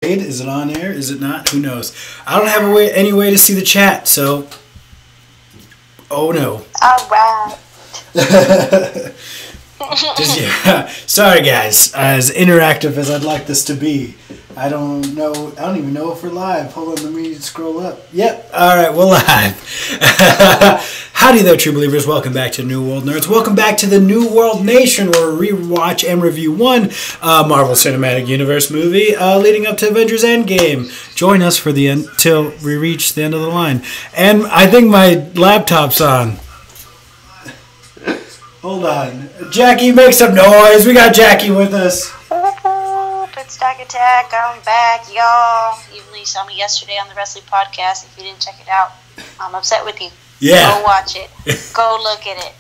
Is it on air? Is it not? Who knows? I don't have any way to see the chat, so... Oh, no. All right. Sorry, guys. As interactive as I'd like this to be, I don't even know if we're live. Hold on, let me scroll up. Yep. All right, we're live. Howdy there, true believers. Welcome back to New World Nerds. Welcome back to the New World Nation, where we rewatch and review one Marvel Cinematic Universe movie leading up to Avengers Endgame. Join us for the end till we reach the end of the line. And I think my laptop's on. Hold on. Jackie, make some noise. We got Jackie with us. Stack Attack, I'm back, y'all. Even though you saw me yesterday on the wrestling podcast, if you didn't check it out, I'm upset with you. Yeah. Go watch it. Go look at it.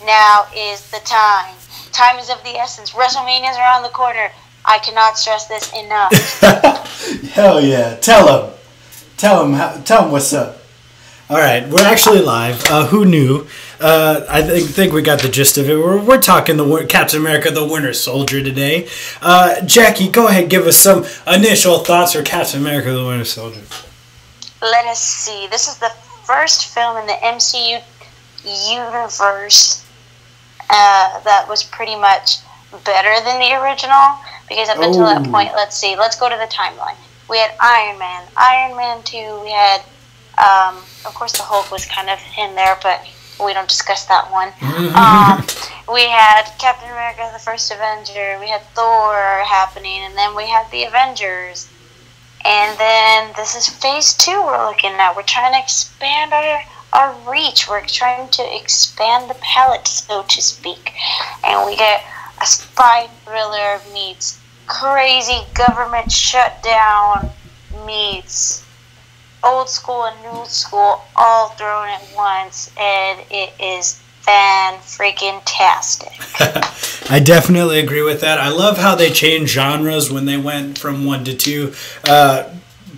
Now is the time. Time is of the essence. WrestleMania's around the corner. I cannot stress this enough. Hell yeah. Tell him what's up. All right, we're actually live. Who knew? I think we got the gist of it. We're talking the Captain America, the Winter Soldier today. Jackie, go ahead, give us some initial thoughts for Captain America, the Winter Soldier. Let us see. This is the first film in the MCU universe that was pretty much better than the original. Because up until that point, let's see. Let's go to the timeline. We had Iron Man, Iron Man 2. We had, of course, the Hulk was kind of in there, but we don't discuss that one. We had Captain America, the First Avenger. We had Thor happening, and then we had the Avengers. And then this is Phase 2 we're looking at. We're trying to expand our reach. We're trying to expand the palette, so to speak. And we get a spy thriller meets crazy government shutdown meets old school and new school all thrown at once, and it is fan-freaking-tastic. I definitely agree with that. I love how they changed genres when they went from 1 to 2.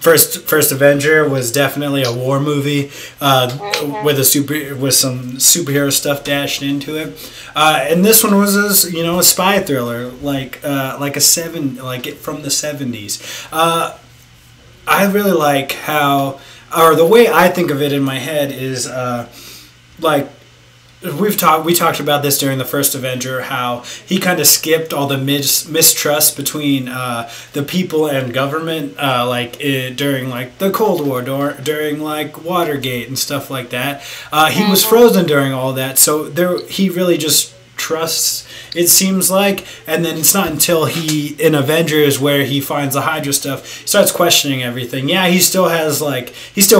First Avenger was definitely a war movie with some superhero stuff dashed into it, and this one was a spy thriller like from the 70s. I really like how, or the way I think of it in my head is we talked about this during the first Avenger, how he kind of skipped all the mistrust between the people and government, during the Cold War, during Watergate and stuff like that. He was frozen during all that, so he really just trusts, it seems like, and then it's not until in Avengers where he finds the Hydra stuff, he starts questioning everything. Yeah, he still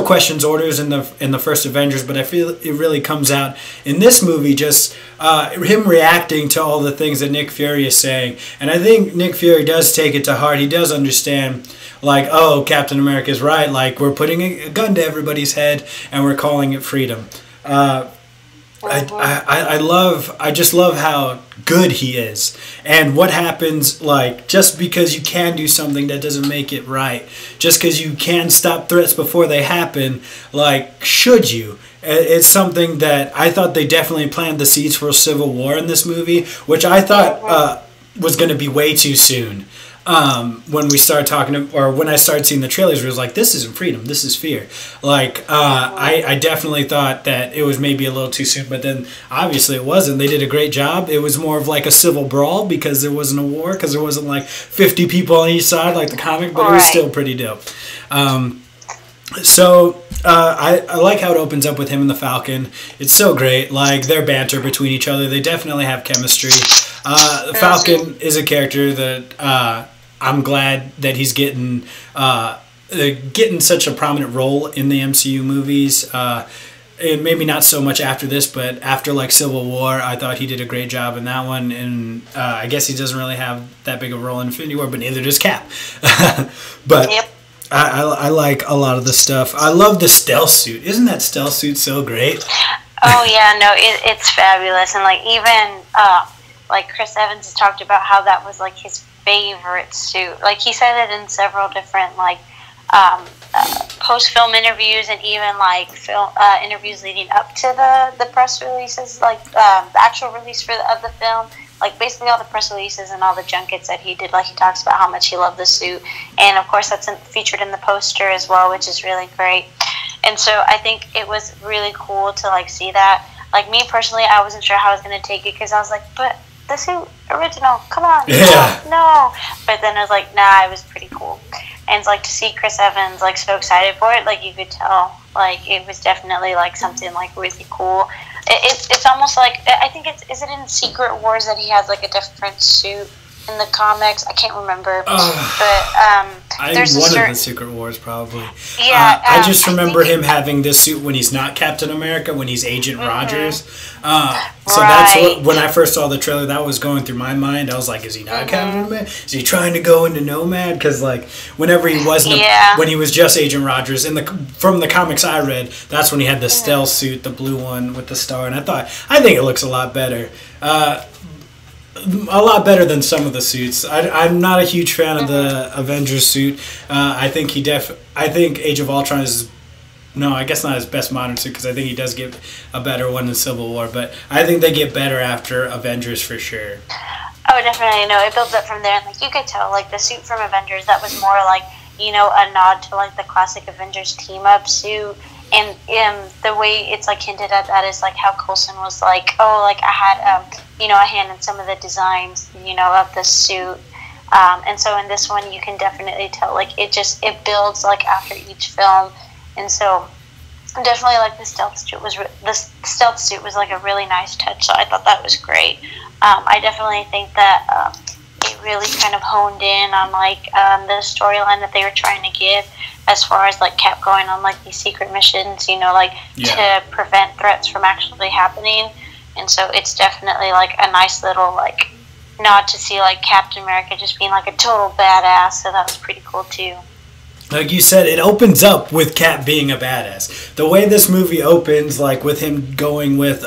questions orders in the first Avengers, but I feel it really comes out in this movie, just him reacting to all the things that Nick Fury is saying. And I think Nick Fury does take it to heart. He does understand, Captain America's right, we're putting a gun to everybody's head and we're calling it freedom. I just love how good he is, and what happens, just because you can do something, that doesn't make it right. Just because you can stop threats before they happen, should you? It's something that I thought they definitely planted the seeds for a civil war in this movie, which I thought was going to be way too soon. When we started talking, or when I started seeing the trailers, it was like, this isn't freedom, this is fear. I definitely thought that it was maybe a little too soon, but then obviously it wasn't. They did a great job. It was more of a civil brawl because there wasn't a war, because there wasn't 50 people on each side like the comic, but it was still pretty dope. I like how it opens up with him and the Falcon. It's so great. Their banter between each other, they definitely have chemistry. The Falcon is a character that I'm glad that he's getting such a prominent role in the MCU movies. And maybe not so much after this, but after Civil War, I thought he did a great job in that one. And I guess he doesn't really have that big a role in Infinity War, but neither does Cap. But yep. I like a lot of the stuff. I love the stealth suit. Isn't that stealth suit so great? Oh yeah, no, it's fabulous. And Even Chris Evans has talked about how that was his favorite suit. He said it in several different post-film interviews, and even film interviews leading up to the press releases, the actual release of the film, like basically all the press releases and all the junkets that he did, like he talks about how much he loved the suit, and of course that's featured in the poster as well, which is really great. And so I think it was really cool to like see that. Like me personally, I wasn't sure how I was going to take it because I was like, but the suit original, come on, no. But then I was like, nah, it was pretty cool. And like to see Chris Evans like so excited for it, like you could tell, like it was definitely like something like really cool. It's almost like, I think is it in Secret Wars that he has like a different suit in the comics? I can't remember, but there's one of the Secret Wars probably. Yeah, I just remember him having this suit when he's not Captain America, when he's Agent Rogers. So that's what, when I first saw the trailer, that was going through my mind. I was like, is he not Captain America? Is he trying to go into Nomad? Because like whenever he wasn't, when he was just Agent Rogers, from the comics I read, that's when he had the stealth suit, the blue one with the star, and I think it looks a lot better. A lot better than some of the suits. I'm not a huge fan of the Avengers suit. I think I think Age of Ultron is, no, I guess not his best modern suit, because I think he does get a better one in Civil War. But I think they get better after Avengers for sure. Oh, definitely. No, it builds up from there. Like you could tell, like the suit from Avengers, that was more like, you know, a nod to like the classic Avengers team up suit. And the way it's like hinted at that is like how Coulson was like, oh, like I had you know, a hand in some of the designs, you know, of the suit. And so in this one, you can definitely tell like it builds like after each film. And so definitely like the stealth suit was like a really nice touch. So I thought that was great. I definitely think that it really kind of honed in on like the storyline that they were trying to give, as far as like Cap going on like these secret missions, you know, like to prevent threats from actually happening. And so it's definitely like a nice little like nod to see like Captain America just being like a total badass. So that was pretty cool too. Like you said, it opens up with Cap being a badass. The way this movie opens, like with him going with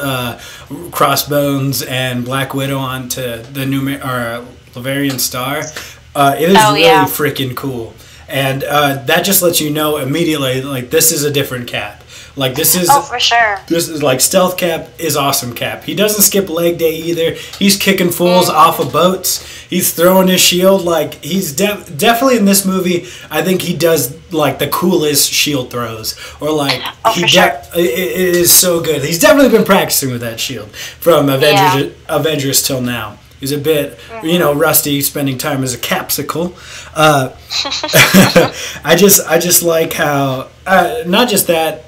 Crossbones and Black Widow onto the new Laverian Star, it is really freaking cool. And that just lets you know immediately, like, this is a different Cap. Like, this is... Oh, for sure. This is, like, Stealth Cap is awesome Cap. He doesn't skip leg day either. He's kicking fools off of boats. He's throwing his shield. Like, he's definitely in this movie, I think he does, like, the coolest shield throws. Or, like, it is so good. He's definitely been practicing with that shield from Avengers till now. He's a bit, you know, rusty, spending time as a capsicle. I just like how, not just that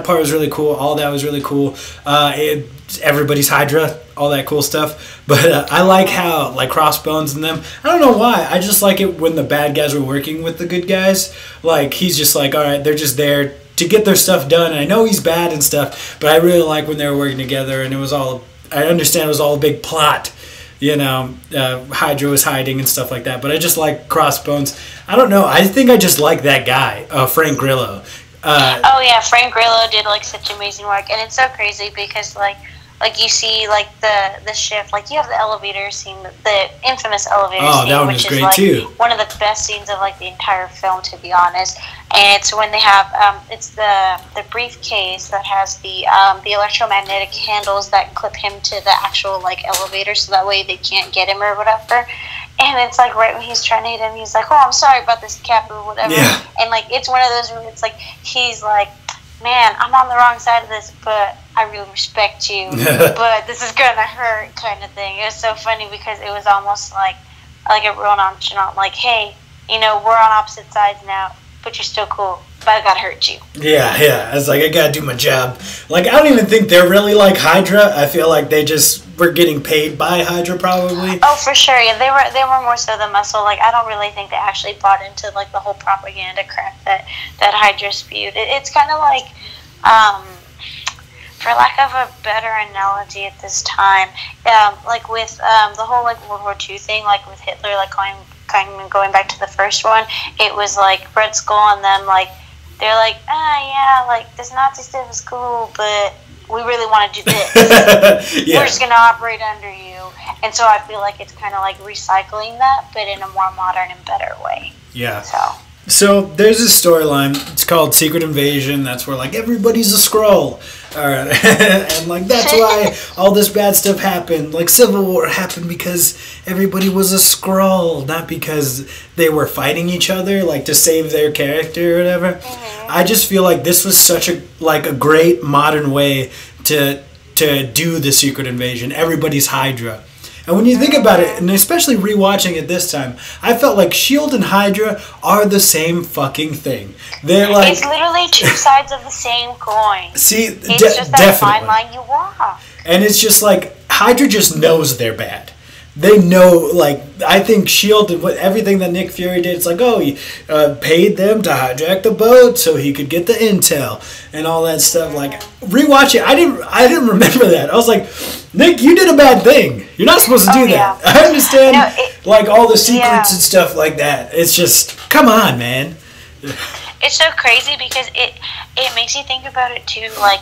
part was really cool. All that was really cool. Everybody's Hydra, all that cool stuff. But I like how, like, Crossbones and them, I don't know why. I just like it when the bad guys were working with the good guys. Like, he's just like, all right, they're just there to get their stuff done. And I know he's bad and stuff, but I really like when they were working together. And I understand it was all a big plot. You know, Hydra was hiding and stuff like that. But I just like Crossbones. I don't know. I think I just like that guy, Frank Grillo. Frank Grillo did like such amazing work, and it's so crazy because like you see like the shift, like you have the elevator scene, the infamous elevator scene, which is like too. One of the best scenes of like the entire film, to be honest. And it's when they have it's the briefcase that has the electromagnetic handles that clip him to the actual like elevator, so that way they can't get him or whatever. And it's like right when he's trying to hit him, he's like, "Oh, I'm sorry about this, Cap," or whatever. Yeah. And like it's one of those where it's like he's like, "Man, I'm on the wrong side of this, but I really respect you, but this is gonna hurt," kind of thing. It was so funny because it was almost like a real nonchalant, like, "Hey, you know, we're on opposite sides now, but you're still cool, but I gotta hurt you." Yeah. It's like, I gotta do my job. Like, I don't even think they're really like Hydra. I feel like they just were getting paid by Hydra, probably. Oh, for sure. Yeah, they were more so the muscle. Like, I don't really think they actually bought into like the whole propaganda crap that Hydra spewed. It's kind of like, for lack of a better analogy at this time, like with the whole like World War II thing, like with Hitler, like going back to the first one, it was like Red Skull and them, like they're like, like this Nazi stuff is cool, but we really want to do this. We're just gonna operate under you. And so I feel like it's kind of like recycling that, but in a more modern and better way. Yeah. So So there's this storyline. It's called Secret Invasion. That's where like everybody's a Skrull, and like that's why all this bad stuff happened. Like Civil War happened because everybody was a Skrull, not because they were fighting each other like to save their character or whatever. I just feel like this was such a great modern way to do the Secret Invasion. Everybody's Hydra. And when you think about it, and especially rewatching it this time, I felt like S.H.I.E.L.D. and Hydra are the same fucking thing. They're like... It's literally two sides of the same coin. See, it's just that fine line you walk. And it's just like, Hydra just knows they're bad. They know, like, I think S.H.I.E.L.D. and everything that Nick Fury did, it's like, oh, he paid them to hijack the boat so he could get the intel and all that stuff. Like, rewatch it, I didn't remember that. I was like, Nick, you did a bad thing. You're not supposed to do that. I understand, like, all the secrets and stuff like that. It's just, come on, man. It's so crazy because it makes you think about it, too, like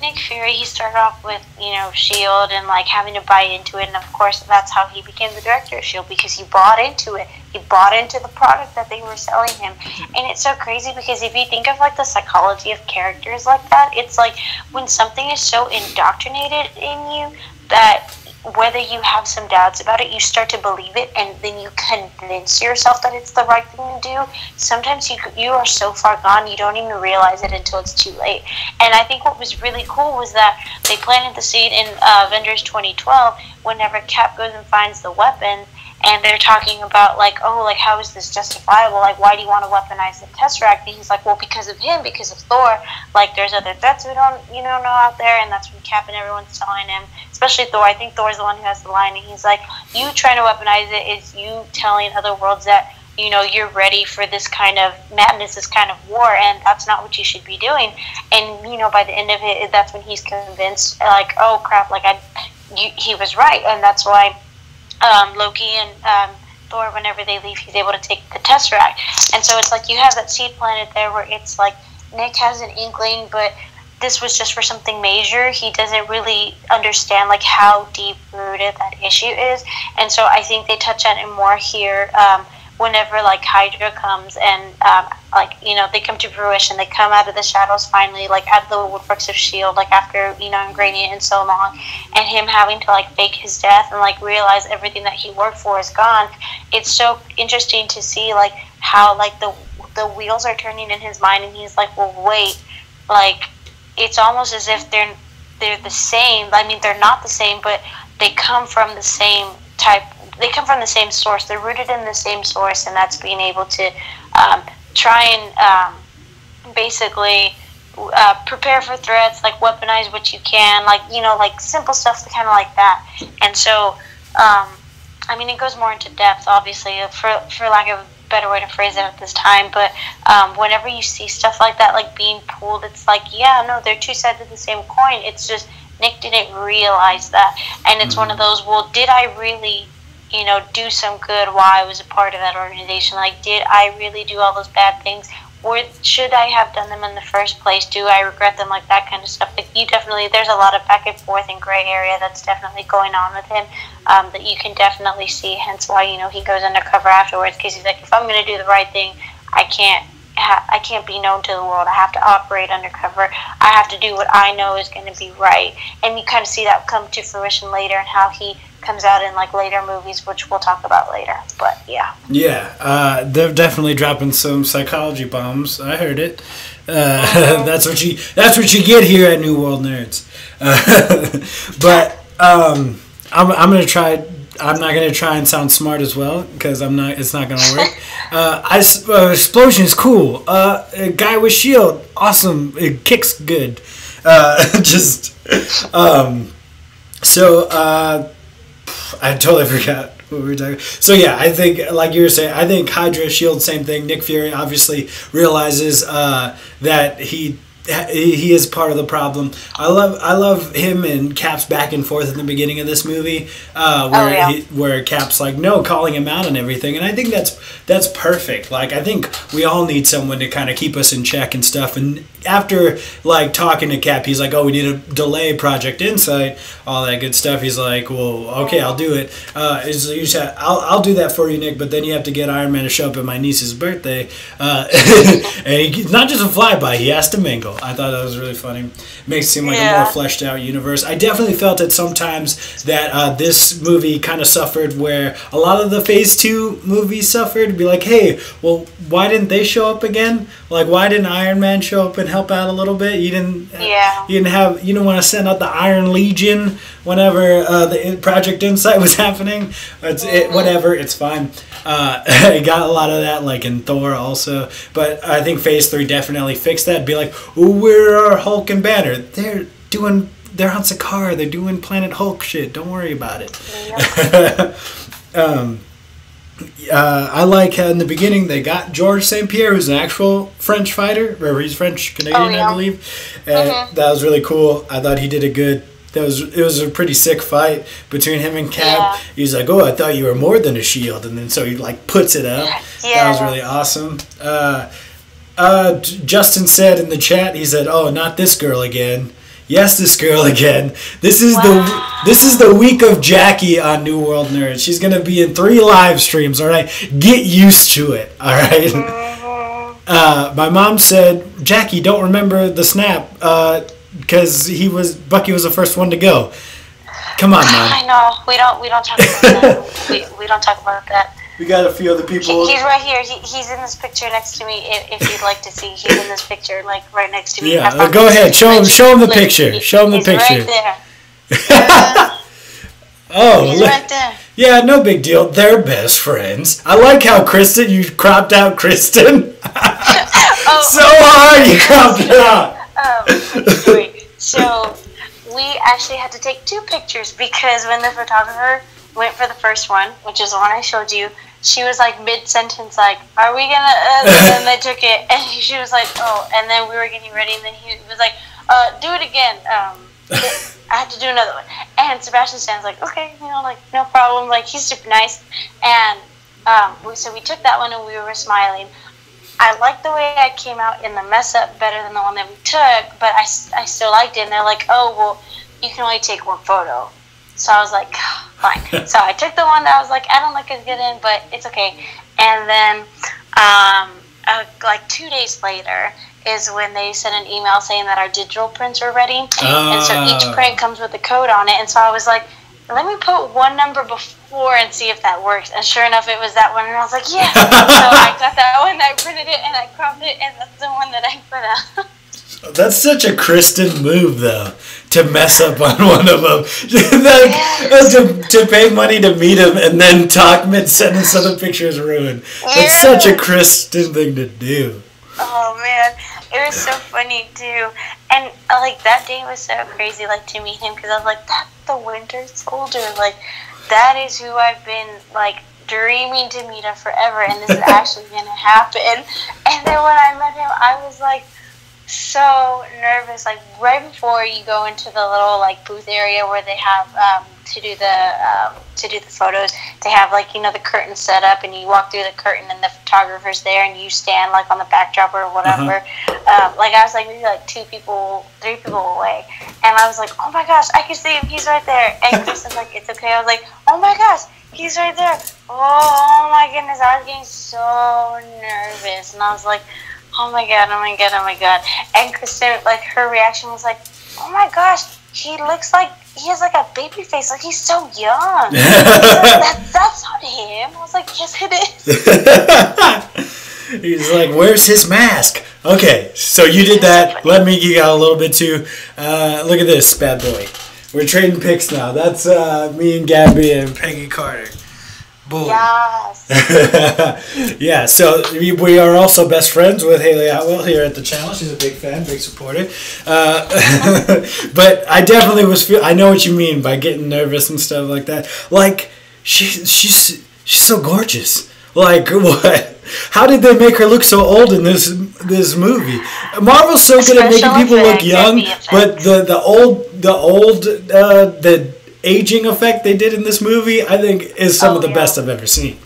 Nick Fury, he started off with, S.H.I.E.L.D. and, like, having to buy into it, and, of course, that's how he became the director of S.H.I.E.L.D., because he bought into it. He bought into the product that they were selling him. And it's so crazy because if you think of, like, the psychology of characters like that, it's like when something is so indoctrinated in you that whether you have some doubts about it, you start to believe it, and then you convince yourself that it's the right thing to do. Sometimes you are so far gone, you don't even realize it until it's too late. And I think what was really cool was that they planted the seed in Avengers 2012 whenever Cap goes and finds the weapon, and they're talking about, like, oh, like, how is this justifiable? Like, why do you want to weaponize the Tesseract? And he's like, well, because of him, because of Thor. Like, there's other threats we don't, know out there, and that's when Cap and everyone's telling him, especially Thor. I think Thor's the one who has the line, and he's like, you trying to weaponize it is you telling other worlds that, you're ready for this kind of madness, this kind of war, and that's not what you should be doing. And, by the end of it, that's when he's convinced, like, oh, crap, like, he was right, and that's why Loki and Thor, whenever they leave, he's able to take the Tesseract. And so it's like you have that seed planted there where it's like Nick has an inkling, but this was just for something major. He doesn't really understand, like, how deep-rooted that issue is. And so I think they touch on it more here whenever, like, Hydra comes and, they come to fruition. They come out of the shadows finally, like, out of the woodworks of S.H.I.E.L.D., like, after, ingraining it in so long. And him having to, like, fake his death and, like, realize everything that he worked for is gone. It's so interesting to see, like, how, like, the wheels are turning in his mind, and he's like, well, wait, like, it's almost as if they're the same. I mean, they're not the same, but they come from the same type. They come from the same source. They're rooted in the same source, and that's being able to try and basically prepare for threats, like weaponize what you can, like, like simple stuff, kind of like that. And so, I mean, it goes more into depth, obviously, for lack of a better way to phrase it at this time, but whenever you see stuff like that, like being pulled, it's like, yeah, no, they're two sides of the same coin. It's just Nick didn't realize that, and it's one of those, well, did I really do some good while I was a part of that organization? Like, did I really do all those bad things? Or should I have done them in the first place? Do I regret them? Like, that kind of stuff. Like, there's a lot of back and forth and gray area that's definitely going on with him that you can definitely see. Hence why, he goes undercover afterwards, because he's like, if I'm going to do the right thing, I can't be known to the world. I have to operate undercover. I have to do what I know is going to be right. And you kind of see that come to fruition later, and how he comes out in, like, later movies, which we'll talk about later. But yeah, they're definitely dropping some psychology bombs. I heard it. That's what you get here at New World Nerds. But I'm gonna try. I'm not gonna try and sound smart as well, because I'm not. It's not gonna work. Explosion is cool. A guy with shield, awesome. It kicks good. I totally forgot what we were talking about. So yeah, I think, like you were saying, I think Hydra, S.H.I.E.L.D., same thing. Nick Fury obviously realizes that he he is part of the problem. I love him and Cap's back and forth at the beginning of this movie, where Cap's like no, calling him out and everything, and I think that's perfect. Like I think we all need someone to kind of keep us in check and stuff. And after like talking to Cap, he's like, oh, we need to delay Project Insight, all that good stuff. He's like, well, okay, I'll do it. I'll do that for you, Nick, but then you have to get Iron Man to show up at my niece's birthday, and he's not just a flyby, he has to mingle. I thought that was really funny. Makes it seem like a more fleshed out universe. I definitely felt at sometimes that this movie kind of suffered where a lot of the Phase 2 movies suffered. Be like, hey, well, why didn't they show up again? Like, why didn't Iron Man show up and help out a little bit? You didn't want to send out the Iron Legion whenever the Project Insight was happening. Whatever, it's fine. I got a lot of that, like in Thor also, but I think Phase 3 definitely fixed that. Be like, where are Hulk and Banner? They're on Sakaar. They're doing Planet Hulk shit. Don't worry about it. Yep. I like how in the beginning they got Georges St. Pierre, who's an actual French fighter, or he's French Canadian, I believe. And that was really cool. I thought he did a good. It was a pretty sick fight between him and Cap. Yeah. He's like, "Oh, I thought you were more than a shield," and then so he like puts it up. Yeah. That was really awesome. Justin said in the chat, he said, "Oh, not this girl again." Yes, this girl again. This is the week of Jackie on New World Nerds. She's gonna be in 3 live streams. All right, get used to it. All right. My mom said, "Jackie, don't remember the snap because Bucky was the first one to go." Come on, Mom. I know. We don't talk about that. we don't talk about that. We got a few other people. He's right here. He's in this picture next to me. If you'd like to see, he's in this picture, like right next to me. Yeah, go ahead. Show him the picture. Show him the picture. He's right there. Oh, he's right there. Yeah, no big deal. They're best friends. I like how Kristen, you cropped out Kristen. So hard you cropped it out. Wait. So we actually had to take 2 pictures because when the photographer went for the first one, which is the one I showed you, she was like mid-sentence, like, are we gonna, and then they took it, and she was like, oh, and then we were getting ready, and then he was like, do it again, I had to do another one, and Sebastian Stan's like, okay, like, no problem, like, he's super nice, and, so we took that one, and we were smiling. I liked the way I came out in the mess-up better than the one that we took, but I still liked it, and they're like, oh, well, you can only take 1 photo. So I was like, fine. So I took the one that I was like, I don't look as good in, but it's okay. And then, like 2 days later is when they sent an email saying that our digital prints were ready. And so each print comes with a code on it. And so I was like, let me put 1 number before and see if that works. And sure enough, it was that one. And I was like, yeah. So I got that one, I printed it, and I cropped it, and that's the one that I put out. That's such a Kristen move, though, to mess up on one of them. to pay money to meet him and then talk mid-sentence so the picture is ruined. That's such a Kristen thing to do. Oh, man. It was so funny, too. And, like, that day was so crazy, like, to meet him, because I was like, that's the Winter Soldier. Like, that is who I've been, like, dreaming to meet him forever, and this is actually going to happen. And then when I met him, I was like, so nervous, like right before you go into the little like booth area where they have to do the photos, they have like the curtain set up, and you walk through the curtain and the photographer's there, and you stand like on the backdrop or whatever. Like I was like maybe like 3 people away, and I was like, oh my gosh, I can see him, he's right there. And Kristen's like, it's okay. I was like, oh my gosh, he's right there. Oh my goodness, I was getting so nervous, and I was like, oh my god, oh my god, oh my god. And Kristen, like, her reaction was like, oh my gosh, he looks like, he has like a baby face, like he's so young. That's not him. I was like, yes it is. He's like, where's his mask? Okay, so you did that. Let me geek out a little bit too. Look at this bad boy. We're trading pics now. That's me and Gabby and Peggy Carter. Boom. Yes. Yeah, so we are also best friends with Haley Atwell here at the channel. She's a big fan, big supporter. But I definitely I know what you mean by getting nervous and stuff like that. Like, she's so gorgeous. Like, what? How did they make her look so old in this movie? Marvel's so good at making people look young, but the aging effect they did in this movie, I think, is some of the best I've ever seen.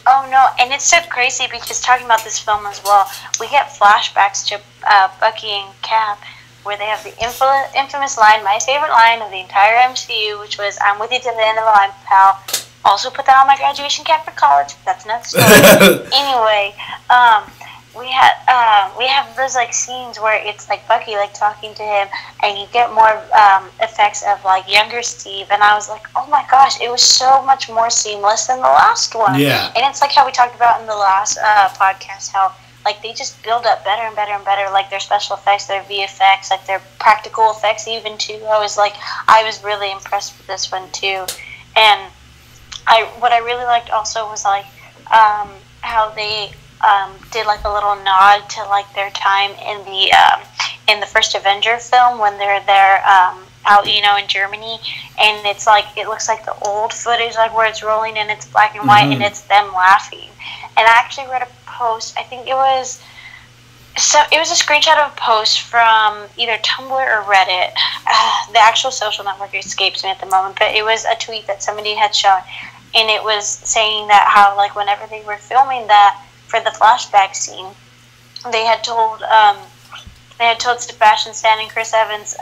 Oh no, and it's so crazy because talking about this film as well, we get flashbacks to Bucky and Cap, where they have the infamous line, my favorite line of the entire MCU, which was, "I'm with you to the end of the line, pal." Also put that on my graduation cap for college. That's another story. Anyway, we have those like scenes where it's like Bucky like talking to him, and you get more effects of like younger Steve, and I was like, oh my gosh, it was so much more seamless than the last one. Yeah. And it's like how we talked about in the last podcast, how like they just build up better and better and better, like their special effects, their VFX, like their practical effects even too. I was really impressed with this one too. And what I really liked also was like how they did like a little nod to like their time in the first Avenger film when they're there out in Germany, and it's like it looks like the old footage like where it's rolling and it's black and white and it's them laughing. And I actually read a post, I think it was a screenshot of a post from either Tumblr or Reddit. The actual social network escapes me at the moment, but it was a tweet that somebody had shown, and it was saying that how like whenever they were filming that for the flashback scene, they had told Sebastian Stan and Chris Evans,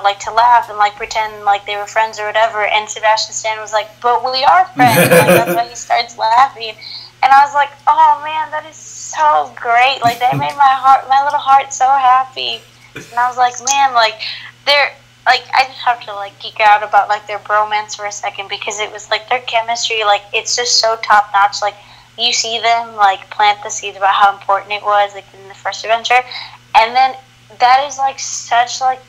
like to laugh and like pretend like they were friends or whatever. And Sebastian Stan was like, "But we are friends." Like that's why he starts laughing. And I was like, "Oh man, that is so great!" Like that made my little heart so happy. And I was like, "Man, like they're." Like, I just have to, like, geek out about, like, their bromance for a second, because it was, like, their chemistry, like, it's just so top-notch. Like, you see them, like, plant the seeds about how important it was, like, in the first Avenger, and then that is, like, such, like,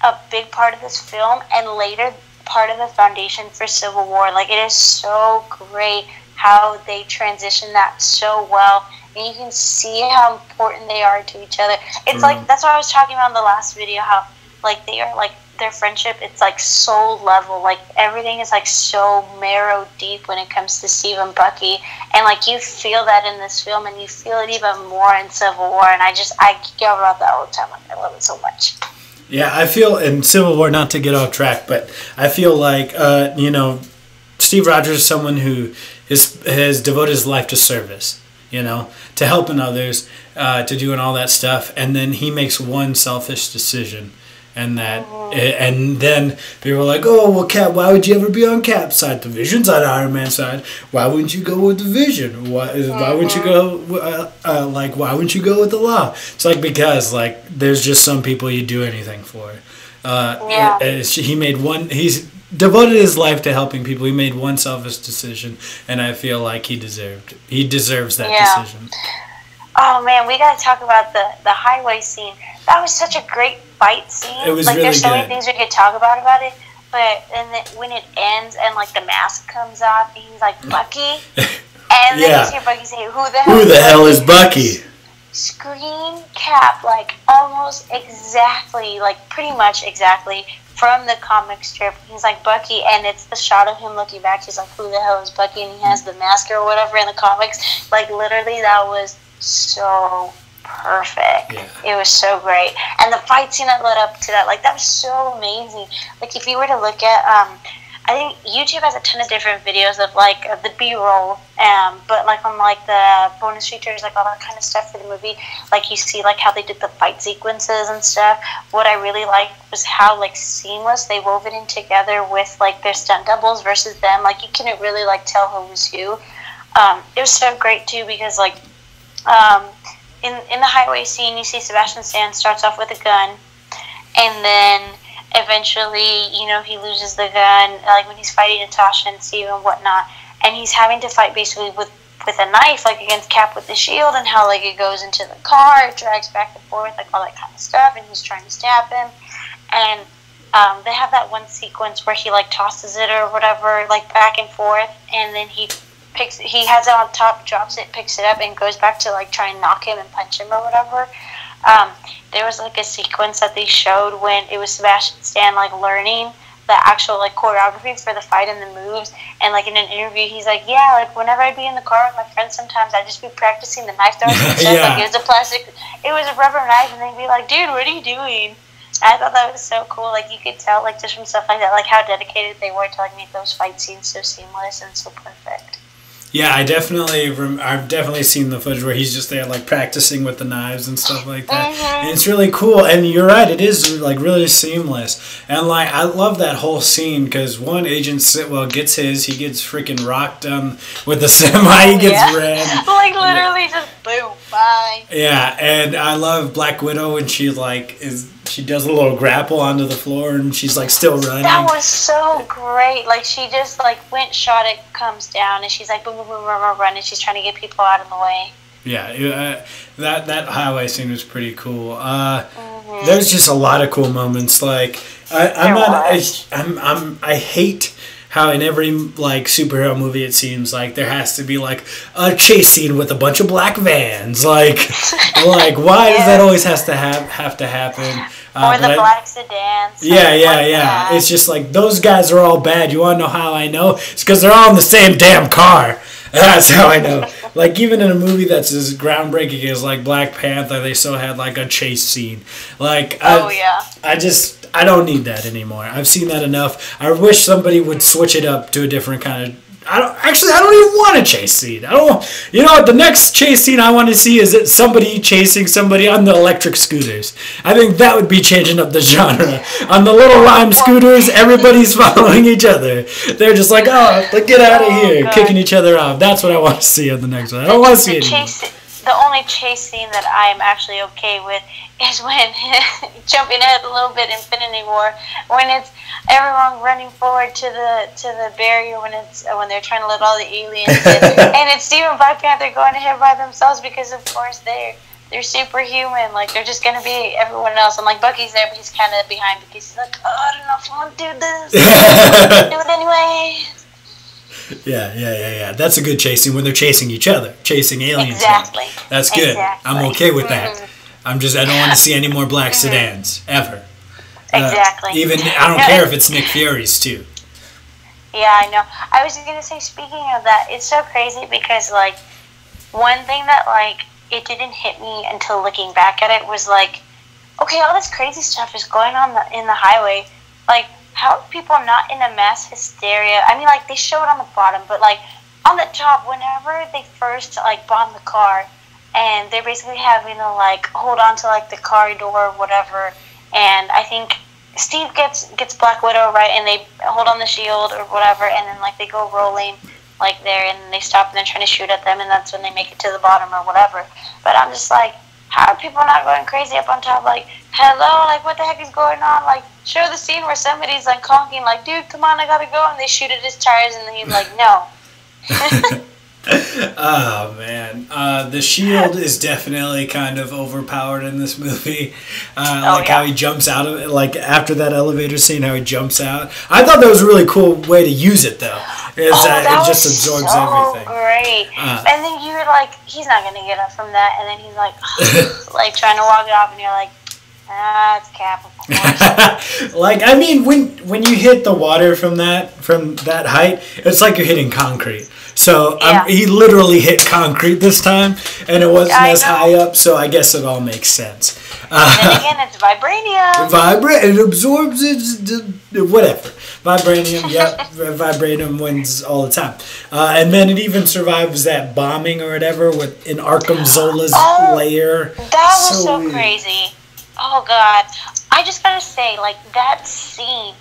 a big part of this film, and later part of the foundation for Civil War. Like, it is so great how they transition that so well, and you can see how important they are to each other. It's, like, that's what I was talking about in the last video, how, like, they are, like, their friendship, it's like soul level, like everything is like so marrow deep when it comes to Steve and Bucky, and like you feel that in this film, and you feel it even more in Civil War, and I geek out about that all the time. Like, I love it so much. Yeah, I feel in Civil War, not to get off track, but I feel like Steve Rogers is someone who has devoted his life to service, to helping others, to doing all that stuff, and then he makes one selfish decision. And then people were like, "Oh, well, Cap, why would you ever be on Cap's side? The Vision's on Iron Man's side. Why wouldn't you go with the Vision? Why wouldn't you go? Why wouldn't you go with the Law?" It's like, because like there's just some people you do anything for. He's devoted his life to helping people. He made one selfish decision, and I feel like he deserves that decision. Oh man, we gotta talk about the highway scene. That was such a great fight scene. It was like really there's so good. many things we could talk about it, but when it ends and like the mask comes off, and he's like, "Bucky," and then you hear Bucky say, "Who the hell is Bucky?" Screen cap, like almost exactly, like pretty much exactly from the comic strip. He's like, "Bucky," and it's the shot of him looking back. He's like, "Who the hell is Bucky?" And he has the mask or whatever in the comics. Like literally, that was so perfect. It was so great, and the fight scene that led up to that, like that was so amazing. Like if you were to look at I think YouTube has a ton of different videos of like the B-roll, but like on like the bonus features, like all that kind of stuff for the movie, like you see like how they did the fight sequences and stuff. What I really liked was how like seamless they wove it in together with like their stunt doubles versus them. Like you couldn't really like tell who was who. It was so great too, because like in the highway scene, you see Sebastian Stan starts off with a gun, and then eventually, he loses the gun, like when he's fighting Natasha and Steve and whatnot, and he's having to fight basically with a knife, like against Cap with the shield, and how like it goes into the car, it drags back and forth, like all that kind of stuff, and he's trying to stab him, and they have that one sequence where he like tosses it or whatever, like back and forth, and then he has it on top, drops it, picks it up, and goes back to like try and knock him and punch him or whatever. There was like a sequence that they showed when it was Sebastian Stan like learning the actual like choreography for the fight and the moves. And like in an interview, he's like, yeah, like whenever I'd be in the car with my friends, sometimes I'd just be practicing the knife throws and stuff. Yeah. Like it was a rubber knife, and they'd be like, dude, what are you doing? I thought that was so cool. Like you could tell, like just from stuff like that, like how dedicated they were to like make those fight scenes so seamless and so perfect. Yeah, I've definitely seen the footage where he's just there like practicing with the knives and stuff like that. And it's really cool. And you're right, it is like really seamless. And like I love that whole scene because one Agent Sitwell gets he gets freaking rocked with the semi. He gets ran. Like literally just boom, bye. Yeah, and I love Black Widow when she like she does a little grapple onto the floor and she's like still running. That was so great. Like she just like shot it, comes down, and she's like boom, boom, boom, run, and she's trying to get people out of the way. Yeah, that highway scene was pretty cool. There's just a lot of cool moments. Like I hate how in every like superhero movie it seems like there has to be like a chase scene with a bunch of black vans. Like why does that always have to happen? Or the black sedans. Yeah. It's just like those guys are all bad. You want to know how I know? It's because they're all in the same damn car. That's how I know. Like even in a movie that's as groundbreaking as like Black Panther, they still had like a chase scene. Like I don't need that anymore. I've seen that enough. I wish somebody would switch it up to a different kind of. I don't even want a chase scene. You know what? The next chase scene I want to see is somebody chasing somebody on the electric scooters. I think that would be changing up the genre. On the little lime scooters, everybody's following each other. They're just like, get out of here, God. Kicking each other off. That's what I want to see on the next one. I don't want to see it. The only chase scene that I am actually okay with is when jumping ahead a little bit, Infinity War, when it's everyone running forward to the barrier when they're trying to let all the aliens in, and it's Steve and Black Panther going ahead by themselves because of course they're superhuman, like they're just gonna be everyone else, and like Bucky's there but he's kind of behind because he's like, I don't know if I want to do this, do it anyway. Yeah. That's a good chasing when they're chasing each other, chasing aliens. Exactly. That's good. Exactly. I'm okay with that. I don't want to see any more black sedans ever. Exactly. Even I don't care if it's Nick Fury's too. Yeah, I know. I was gonna say, speaking of that, it's so crazy because like one thing that like it didn't hit me until looking back at it was like, okay, all this crazy stuff is going on in the highway, like. How are people not in a mass hysteria? I mean, like, they show it on the bottom, but, like, on the top, whenever they first, like, bomb the car, and they're basically having to, like, hold on to, like, the car door or whatever, and I think Steve gets Black Widow, right, and they hold on the shield or whatever, and then, like, they go rolling, like, there, and they stop, and they're trying to shoot at them, and that's when they make it to the bottom or whatever. But I'm just like, how are people not going crazy up on top? Like, hello, like, what the heck is going on? Like, show the scene where somebody's, like, honking, like, dude, come on, I gotta go. And they shoot at his tires, and then he's like, no. Oh, man. The shield is definitely kind of overpowered in this movie. How he jumps out of it, like, after that elevator scene, how he jumps out. I thought that was a really cool way to use it, though. It just absorbs everything. Great. And then you're like, he's not going to get up from that. And then he's like, like trying to walk it off, and you're like, it's Cap, of course. Like, I mean, when you hit the water from that height, it's like you're hitting concrete. So he literally hit concrete this time, and it wasn't as high up, so I guess it all makes sense. And then again, it's vibranium. It absorbs it, whatever. Vibranium, vibranium wins all the time. And then it even survives that bombing or whatever in Arkham Zola's lair. That was so crazy. Oh, God. I just gotta say, like, that scene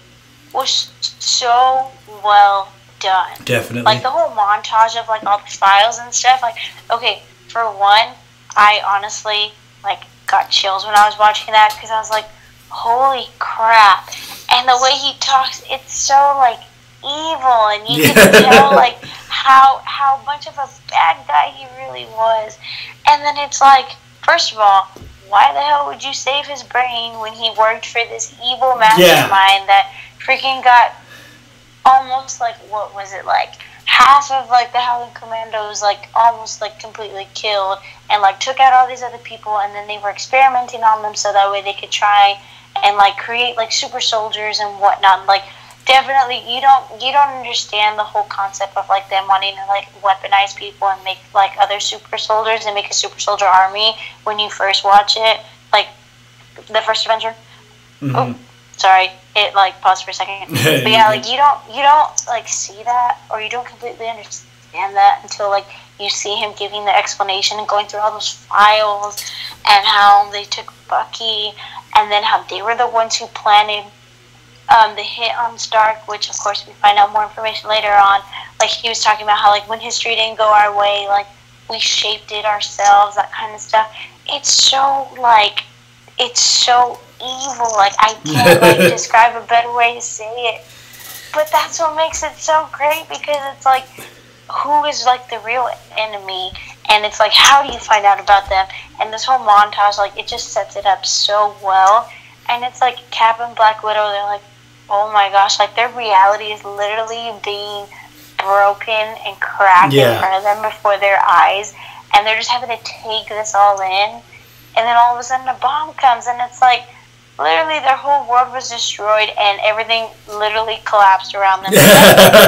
was so well done. Definitely. Like, the whole montage of, like, all the files and stuff. Like, okay, for one, I honestly, like, got chills when I was watching that because I was like, holy crap. And the way he talks, it's so, like, evil. And you can tell, like, how much of a bad guy he really was. And then it's like, first of all, why the hell would you save his brain when he worked for this evil mastermind that freaking got almost, like, what was it, like, half of, like, the Howling Commandos, like, almost, like, completely killed, and, like, took out all these other people, and then they were experimenting on them so that way they could try and, like, create, like, super soldiers and whatnot. Like, definitely you don't understand the whole concept of like them wanting to like weaponize people and make like other super soldiers and make a super soldier army when you first watch it, like the first Avenger. Mm-hmm. Oh, sorry, it like paused for a second. But yeah, like you don't like see that, or you don't completely understand that until like you see him giving the explanation and going through all those files and how they took Bucky and then how they were the ones who planted the hit on Stark, which of course we find out more information later on. Like he was talking about how like when history didn't go our way, like we shaped it ourselves, that kind of stuff. It's so evil. Like I can't like describe a better way to say it. But that's what makes it so great, because it's like, who is like the real enemy, and it's like, how do you find out about them? And this whole montage, like, it just sets it up so well. And it's like Cap and Black Widow, they're like, oh my gosh, like their reality is literally being broken and cracked in front of them before their eyes, and they're just having to take this all in. And then all of a sudden a bomb comes, and it's like literally their whole world was destroyed and everything literally collapsed around them.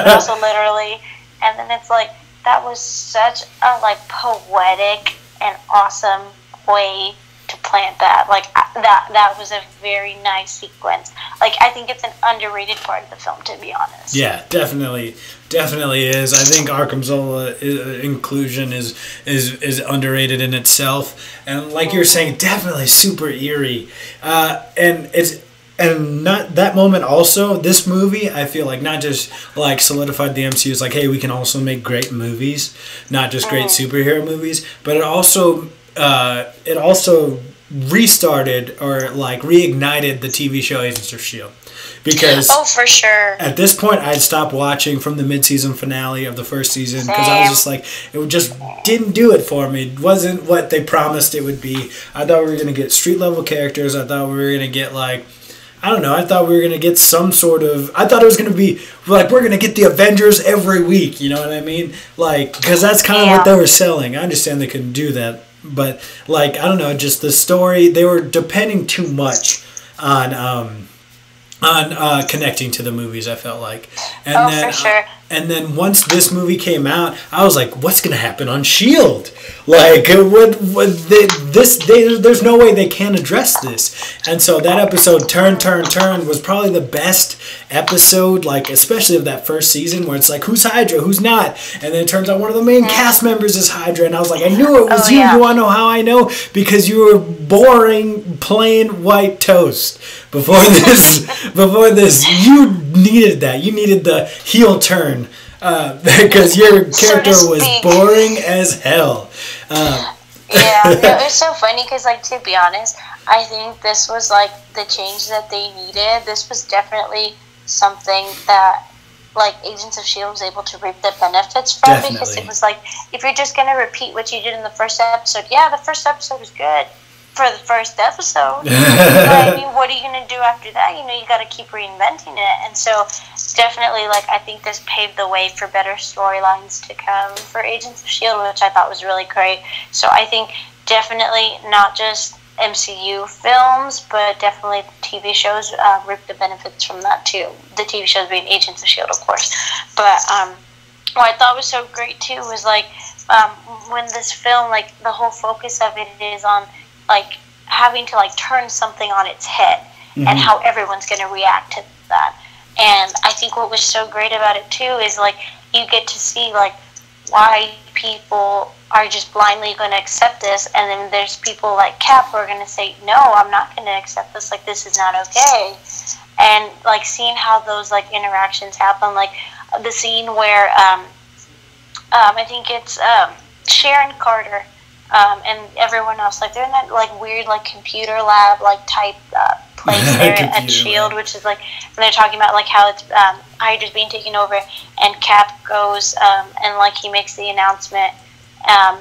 Also literally. And then it's like, that was such a like poetic and awesome way to plant that. Like that was a very nice sequence. Like I think it's an underrated part of the film, to be honest. Yeah, definitely is. I think Arkham Zola inclusion is underrated in itself, and like you're saying, definitely super eerie. And not that moment also, this movie, I feel like not just like solidified the MCU as like, hey, we can also make great movies, not just great superhero movies, but it also restarted or like reignited the TV show Agents of S.H.I.E.L.D. Because for sure. At this point, I'd stopped watching from the mid-season finale of the first season because I was just like, it just didn't do it for me. It wasn't what they promised it would be. I thought we were going to get street-level characters. I thought we were going to get like, I don't know, I thought we were going to get some sort of, I thought it was going to be like, we're going to get the Avengers every week, you know what I mean? Like, because that's kind of what they were selling. I understand they couldn't do that, but like, I don't know, just the story, they were depending too much on connecting to the movies, I felt like. And then, for sure. And then once this movie came out, I was like, what's going to happen on S.H.I.E.L.D.? Like, there's no way they can address this. And so that episode, Turn, was probably the best episode, like, especially of that first season, where it's like, who's Hydra, who's not? And then it turns out one of the main cast members is Hydra. And I was like, I knew it was you. You want to know how I know? Because you were boring, plain white toast. Before this, you needed that. You needed the heel turn. Because your character was boring as hell. It's so funny because, like, to be honest, I think this was like the change that they needed. This was definitely something that, like, Agents of S.H.I.E.L.D. was able to reap the benefits from. Because it was like, if you're just gonna repeat what you did in the first episode, the first episode was good for the first episode. But I mean, what are you gonna do after that? You know, you got to keep reinventing it. And so definitely, like, I think this paved the way for better storylines to come for Agents of S.H.I.E.L.D., which I thought was really great. So I think definitely not just MCU films, but definitely TV shows reap the benefits from that too. The TV shows being Agents of S.H.I.E.L.D., of course. But what I thought was so great too was like when this film, like, the whole focus of it is on like having to like turn something on its head and how everyone's going to react to that. And I think what was so great about it too is like you get to see like why people are just blindly going to accept this, and then there's people like Cap who are going to say, no, I'm not going to accept this, like this is not okay. And like seeing how those like interactions happen, like the scene where I think it's Sharon Carter and everyone else, like they're in that like weird like computer lab like type place there at S.H.I.E.L.D., which is like, and they're talking about like how it's Hydra's being taken over, and Cap goes and like he makes the announcement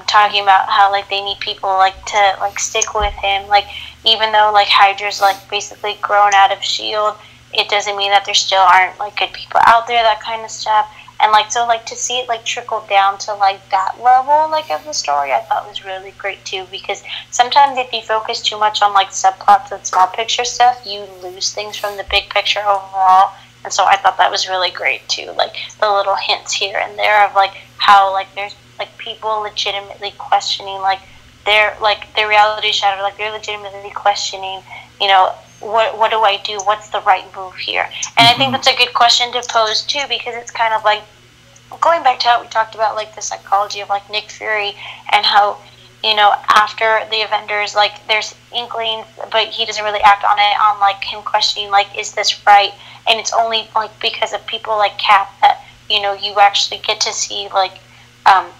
talking about how like they need people like to like stick with him, like even though like Hydra's like basically grown out of S.H.I.E.L.D., it doesn't mean that there still aren't like good people out there, that kind of stuff. And like so like to see it like trickle down to like that level like of the story, I thought was really great too, because sometimes if you focus too much on like subplots and small picture stuff, you lose things from the big picture overall. And so I thought that was really great too, like the little hints here and there of like how like there's like people legitimately questioning like their reality shadow, like they're legitimately questioning, you know, what do I do? What's the right move here? And I think that's a good question to pose too, because it's kind of like going back to how we talked about like the psychology of like Nick Fury and how, you know, after the Avengers, like there's inklings, but he doesn't really act on it, on like him questioning like, is this right? And it's only like because of people like Cap that, you know, you actually get to see like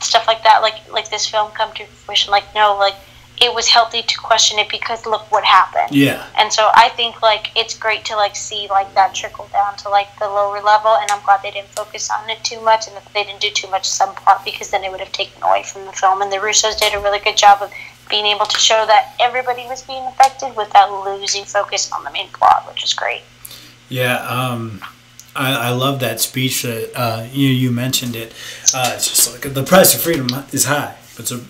stuff like that, like this film come to fruition. Like, no, like it was healthy to question it because look what happened. Yeah. And so I think like it's great to like see like that trickle down to like the lower level, and I'm glad they didn't focus on it too much and that they didn't do too much subplot, because then it would have taken away from the film. And the Russos did a really good job of being able to show that everybody was being affected without losing focus on the main plot, which is great. Yeah, I love that speech that you mentioned it. It's just like the price of freedom is high,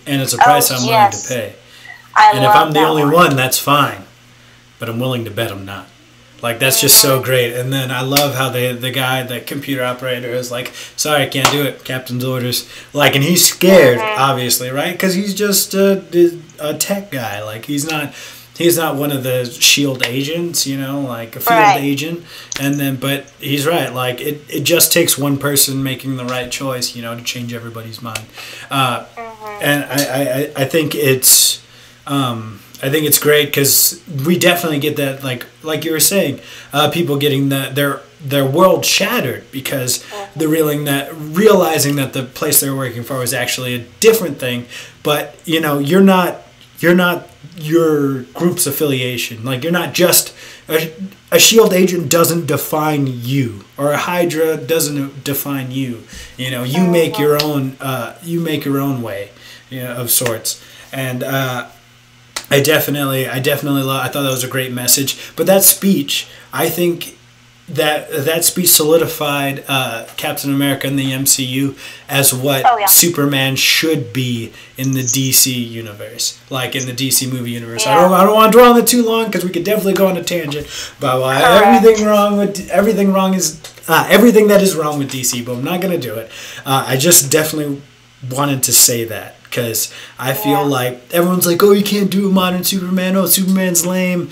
and it's a price I'm willing to pay. And if I'm the only one, that's fine, but I'm willing to bet I'm not. Like, that's just so great. And then I love how the guy, the computer operator, is like, sorry, I can't do it, captain's orders. Like, and he's scared, obviously, right? Because he's just a tech guy. Like, he's not one of the SHIELD agents, you know, like a field agent. And then, but he's right. Like, it just takes one person making the right choice, you know, to change everybody's mind. And I think it's... I think it's great because we definitely get that, like you were saying, people getting their world shattered because they're realizing that the place they're working for was actually a different thing. But you know, you're not your group's affiliation. Like, you're not just a SHIELD agent doesn't define you, or a Hydra doesn't define you. You know, you make your own. You make your own way, you know, of sorts. And I definitely love. I thought that was a great message. But that speech, I think that speech solidified Captain America in the MCU as what Superman should be in the DC universe, like in the DC movie universe. I don't want to dwell on it too long because we could definitely go on a tangent about why everything that is wrong with DC. But I'm not gonna do it. I just definitely wanted to say that. Because I feel like everyone's like, oh, you can't do a modern Superman. Oh, Superman's lame.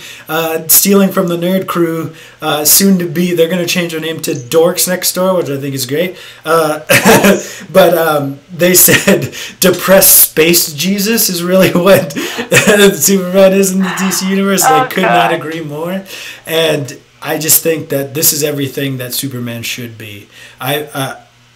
Stealing from the nerd crew. Soon to be, they're going to change their name to Dorks Next Door, which I think is great. But they said depressed space Jesus is really what Superman is in the DC universe. And I could not agree more. And I just think that this is everything that Superman should be.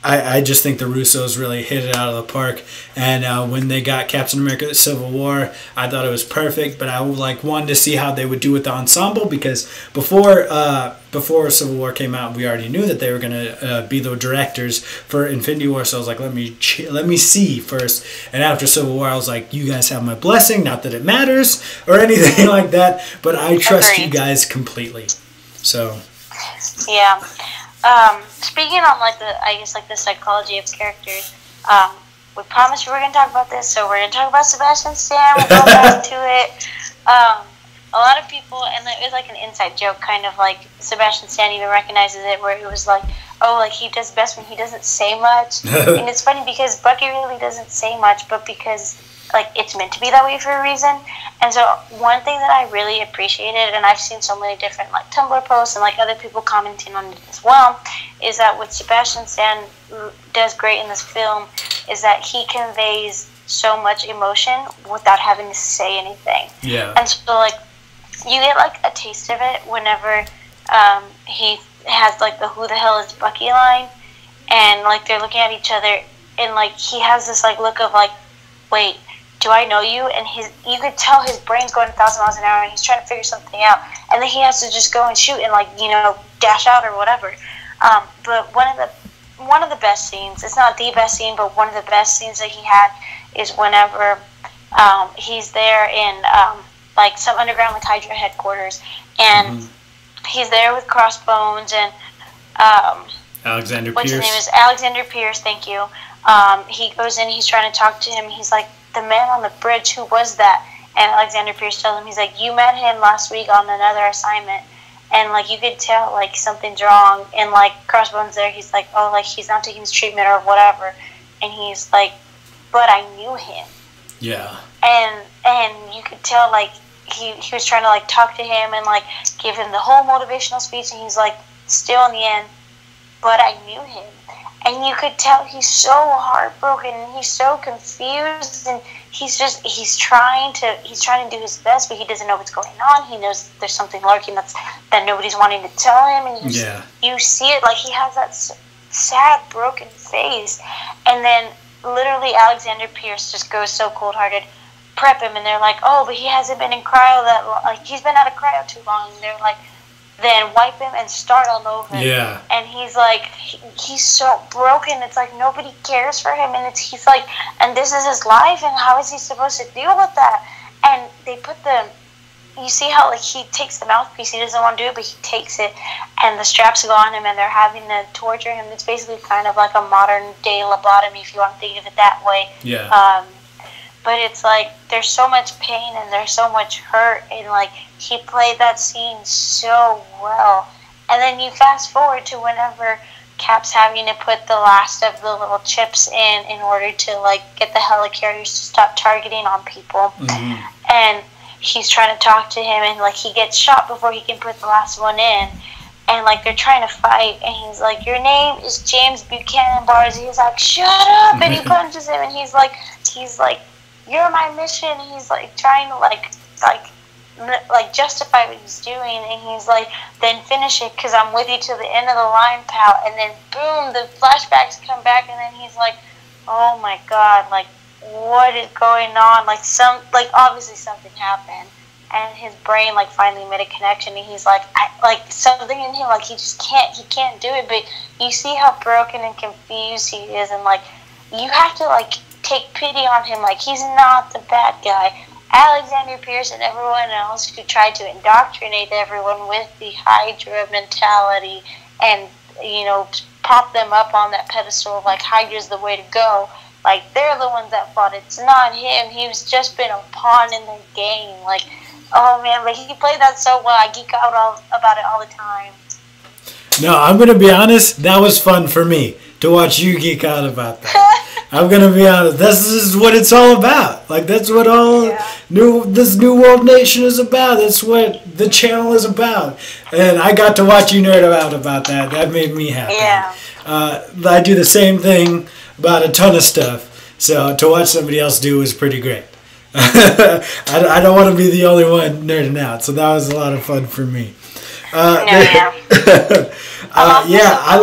I just think the Russos really hit it out of the park, and when they got Captain America: Civil War, I thought it was perfect. But I wanted to see how they would do with the ensemble, because before Civil War came out, we already knew that they were gonna be the directors for Infinity War. So I was like, let me see first. And after Civil War, I was like, you guys have my blessing. Not that it matters or anything like that, but I trust you guys completely. So yeah. Speaking on the psychology of characters, we promised we were going to talk about this, so we're going to talk about Sebastian Stan. We'll go back to it. A lot of people, and it was like an inside joke, kind of like Sebastian Stan even recognizes it, where it was like, oh, like he does best when he doesn't say much. And it's funny because Bucky really doesn't say much, but because like it's meant to be that way for a reason. And so one thing that I really appreciated, and I've seen so many different like Tumblr posts and like other people commenting on it as well, is that what Sebastian Stan does great in this film is that he conveys so much emotion without having to say anything. Yeah. And so like you get like a taste of it whenever he has like the "who the hell is Bucky" line, and like they're looking at each other, and like he has this like look of like, wait, do I know you? And you could tell his brain's going 1,000 miles an hour, and he's trying to figure something out, and then he has to just go and shoot and like, you know, dash out or whatever. But one of the best scenes, it's not the best scene, but one of the best scenes that he had is whenever he's there in like some underground like Hydra headquarters, and he's there with Crossbones and Alexander what's Pierce. his name is Alexander Pierce. Thank you. He goes in, he's trying to talk to him. He's like, the man on the bridge, who was that? And Alexander Pierce tells him, he's like, you met him last week on another assignment. and like you could tell like something's wrong, and like Crossbones there, he's like, oh, like he's not taking his treatment or whatever, and he's like, but I knew him. Yeah. And you could tell like he was trying to like talk to him and like give him the whole motivational speech, and he's like, still in the end, but I knew him. And you could tell he's so heartbroken and he's so confused, and he's trying to do his best, but he doesn't know what's going on. He knows there's something lurking that nobody's wanting to tell him, and you see it, like he has that sad, broken face. And then literally Alexander Pierce just goes so cold-hearted, prep him, and they're like, oh, but he hasn't been in cryo that long, like he's been out of cryo too long, and they're like, then wipe him and start all over. Yeah. And he's like, he's so broken. It's like nobody cares for him, and he's like, and this is his life, and how is he supposed to deal with that? And they put you see how like he takes the mouthpiece. He doesn't want to do it, but he takes it, and the straps go on him, and they're having to torture him. It's basically kind of like a modern day lobotomy, if you want to think of it that way. Yeah. But it's like there's so much pain and there's so much hurt, and like he played that scene so well. And then you fast forward to whenever Cap's having to put the last of the little chips in order to like get the helicarriers to stop targeting on people. Mm-hmm. And he's trying to talk to him, and like he gets shot before he can put the last one in. And like they're trying to fight, and he's like, your name is James Buchanan Barnes. He's like, shut up, and he punches him, and he's like, you're my mission. He's like trying to like justify what he's doing, and he's like, then finish it, because I'm with you to the end of the line, pal. And then boom, the flashbacks come back, and then he's like, oh my god, like what is going on? Like obviously something happened, and his brain like finally made a connection, and he's like, like something in him, like he can't do it. But you see how broken and confused he is, and like you have to like take pity on him. Like he's not the bad guy. Alexander Pierce and everyone else who tried to indoctrinate everyone with the Hydra mentality and, you know, prop them up on that pedestal of like Hydra's the way to go. Like they're the ones that fought. It's not him. He's just been a pawn in their game. Like, oh man, but he played that so well. I geek out about it all the time. No, I'm gonna be honest. That was fun for me to watch you geek out about that. I'm gonna be honest. This is what it's all about. Like that's what this New World Nation is about. That's what the channel is about. And I got to watch you nerd out about that. That made me happy. Yeah. I do the same thing about a ton of stuff. So to watch somebody else do is pretty great. I don't want to be the only one nerding out. So that was a lot of fun for me. I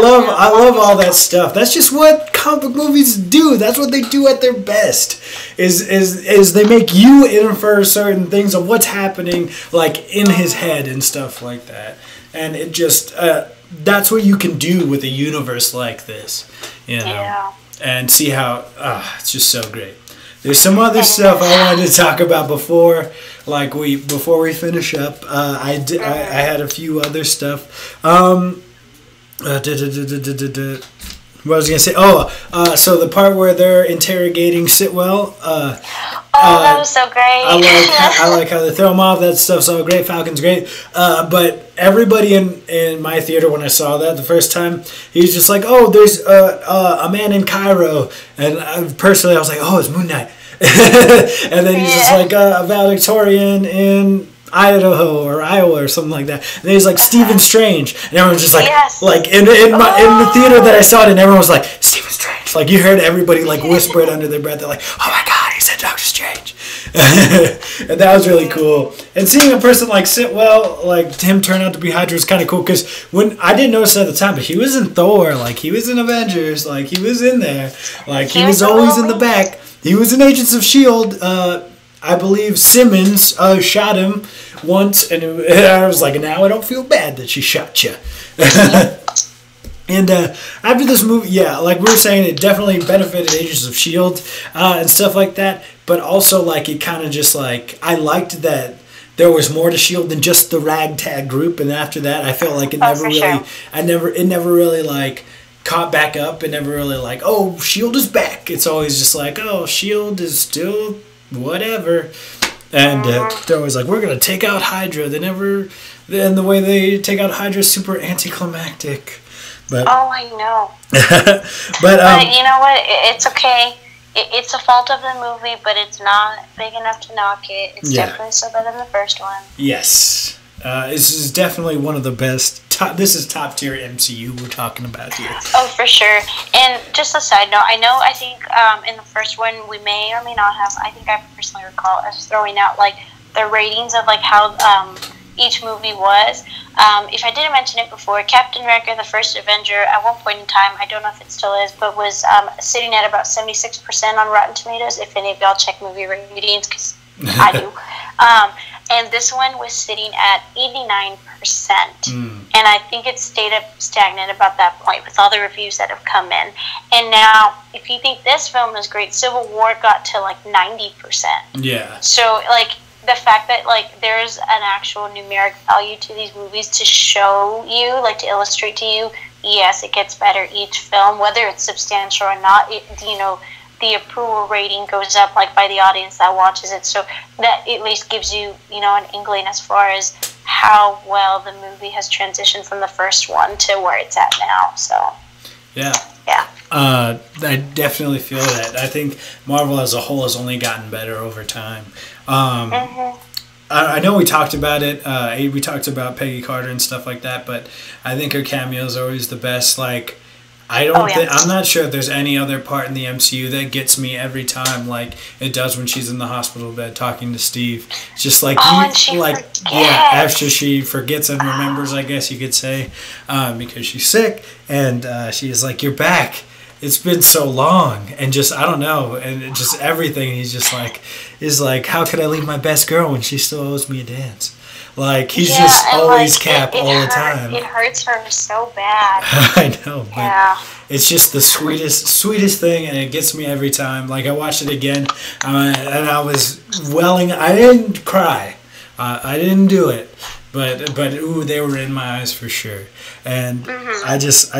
love all that stuff. That's just what comic movies do. That's what they do at their best. Is they make you infer certain things of what's happening, like in his head and stuff like that. And it just that's what you can do with a universe like this, you know. Yeah. And see how it's just so great. There's some other stuff I wanted to talk about before we finish up. I had a few other stuff. What was I gonna say? So the part where they're interrogating Sitwell. That was so great. I like how they throw him off. That stuff's all great. Falcon's great. But everybody in my theater, when I saw that the first time, he's just like, oh, there's a man in Cairo, and personally I was like, oh, it's Moon Knight. And then he's just like a valedictorian in Idaho or Iowa or something like that. And then he's like Stephen Strange, and everyone's just like, like in the theater that I saw it, and everyone was like, Stephen Strange. Like you heard everybody like whisper it under their breath. They're like, oh my god, he said Doctor Strange. And that was really cool. And seeing a person like Sitwell, like him turn out to be Hydra, was kind of cool, because when I didn't notice it at the time, but he was in Thor, like he was in Avengers, like he was in there, like he was always in the back. He was in Agents of S.H.I.E.L.D. I believe Simmons shot him once, and I was like, now I don't feel bad that she shot you. And after this movie, like we were saying, it definitely benefited Agents of S.H.I.E.L.D. And stuff like that, but also like it kind of just like, I liked that there was more to S.H.I.E.L.D. than just the ragtag group, and after that I felt like it never really like caught back up. It never really like, oh, S.H.I.E.L.D. is back. It's always just like, oh, S.H.I.E.L.D. is still whatever. And they're always like, we're going to take out Hydra. And the way they take out Hydra is super anticlimactic. But, oh, I know. but you know what? It's okay. It's a fault of the movie, but it's not big enough to knock it. It's definitely still better than the first one. Yes. This is definitely one of the best. This is top tier MCU we're talking about here. Oh, for sure. And just a side note, I think in the first one we may or may not have. I think I personally recall us throwing out like the ratings of like how each movie was. If I didn't mention it before, Captain America: The First Avenger, at one point in time, I don't know if it still is, but was sitting at about 76% on Rotten Tomatoes. If any of y'all check movie ratings, because I do. And this one was sitting at 89%. And I think it stayed up stagnant about that point with all the reviews that have come in. And now, if you think this film is great, Civil War got to like 90%. Yeah. So, like, the fact that, like, there's an actual numeric value to these movies to show you, like, to illustrate to you, yes, it gets better each film, whether it's substantial or not, the approval rating goes up like by the audience that watches it, so that at least gives you an inkling as far as how well the movie has transitioned from the first one to where it's at now. So yeah I definitely feel that. I think Marvel as a whole has only gotten better over time. I know we talked about it. We talked about Peggy Carter and stuff like that, but I think her cameos are always the best. Like, I'm not sure if there's any other part in the MCU that gets me every time like it does when she's in the hospital bed talking to Steve. It's just like after she forgets and remembers, I guess you could say, because she's sick, and she's like, "You're back. It's been so long," and just I don't know, and just everything. He's just like, how could I leave my best girl when she still owes me a dance? Like, he's just always Cap all the time. It hurts her so bad. I know, but it's just the sweetest thing, and it gets me every time. Like, I watched it again, and I was welling. I didn't cry. I didn't do it, but ooh, they were in my eyes for sure. And I just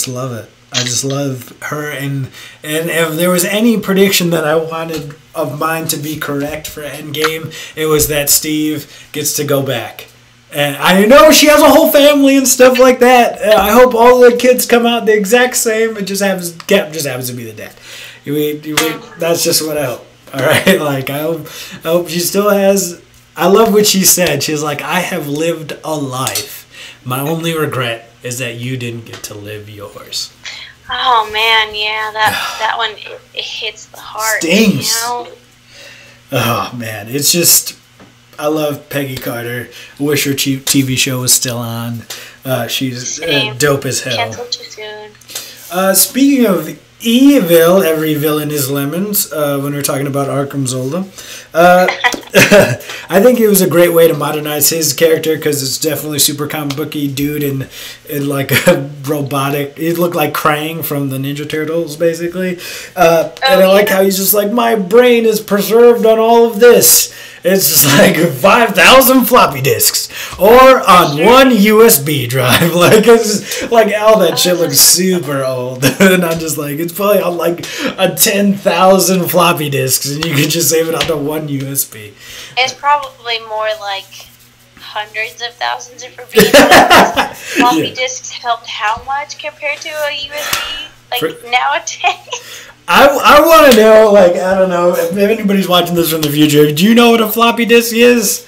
love it. I just love her, and if there was any prediction that I wanted of mine to be correct for Endgame, it was that Steve gets to go back. And I know she has a whole family and stuff like that. I hope all the kids come out the exact same. Cap just happens to be the dad. That's just what I hope. All right, like I hope she still has. I love what she said. She's like, I have lived a life. My only regret is that you didn't get to live yours. Oh man, yeah, that one it hits the heart. Stings. Oh man, it's just I love Peggy Carter. I wish her TV show was still on. She's dope as hell. Canceled too soon. Speaking of evil, every villain is lemons. When we're talking about Arkham Zola, I think it was a great way to modernize his character because it's definitely super comic booky dude and like a robotic. He looked like Krang from the Ninja Turtles, basically. And I like how he's just like, my brain is preserved on all of this. It's just like 5,000 floppy disks or on one USB drive. Like, it's just, like all that shit looks super old. And I'm just like, it's probably on like a 10,000 floppy disks, and you can just save it onto one USB. It's probably more like hundreds of thousands if we're being honest. Floppy disks helped how much compared to a USB? Like nowadays? I want to know, like, I don't know, if anybody's watching this from the future, do you know what a floppy disk is?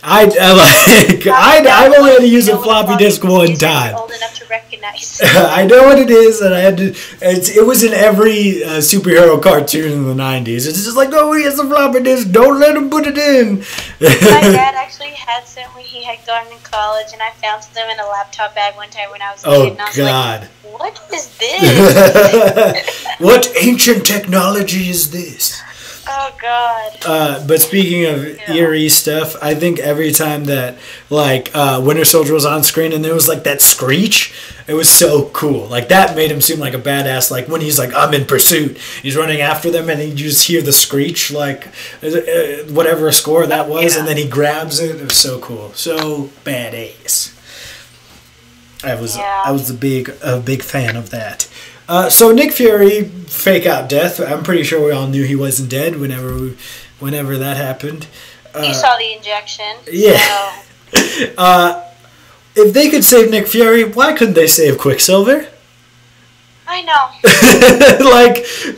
I've only had to use a floppy disk one time. Old enough to recognize. I know what it is, and I had to. It was in every superhero cartoon in the '90s. It's just like, oh, he has a floppy disk. Don't let him put it in. My dad actually had some when he had gone to college, and I found them in a laptop bag one time when I was a kid. And I was like, what is this? What ancient technology is this? Oh God! But speaking of eerie stuff, I think every time that like Winter Soldier was on screen and there was like that screech, it was so cool. Like that made him seem like a badass. Like when he's like, "I'm in pursuit," he's running after them, and you just hear the screech, like whatever score that was, and then he grabs it. It was so cool, so badass. I was a big fan of that. So Nick Fury, fake out death. I'm pretty sure we all knew he wasn't dead whenever whenever that happened. You saw the injection. Yeah. So. If they could save Nick Fury, why couldn't they save Quicksilver? I know.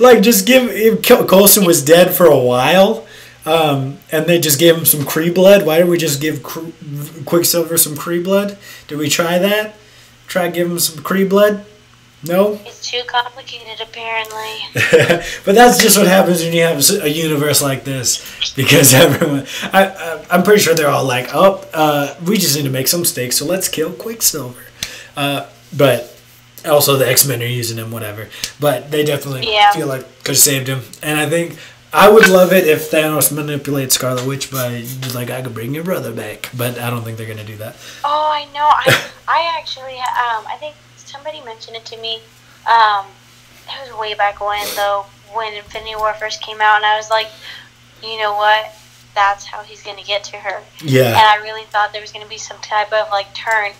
like just if Coulson was dead for a while, and they just gave him some Kree blood. Why did we just give Quicksilver some Kree blood? Did we try that? Try give him some Kree blood? No? It's too complicated, apparently. But that's just what happens when you have a universe like this. Because everyone... I'm pretty sure they're all like, we just need to make some mistakes, so let's kill Quicksilver. But also the X-Men are using him, whatever. But they definitely feel like could have saved him. And I think... I would love it if Thanos manipulates Scarlet Witch by, like, I could bring your brother back. But I don't think they're going to do that. Oh, I know. I actually... I think... Somebody mentioned it to me. It was way back when, though, when Infinity War first came out, and I was like, you know what? That's how he's going to get to her. Yeah. And I really thought there was going to be some type of, like, turn.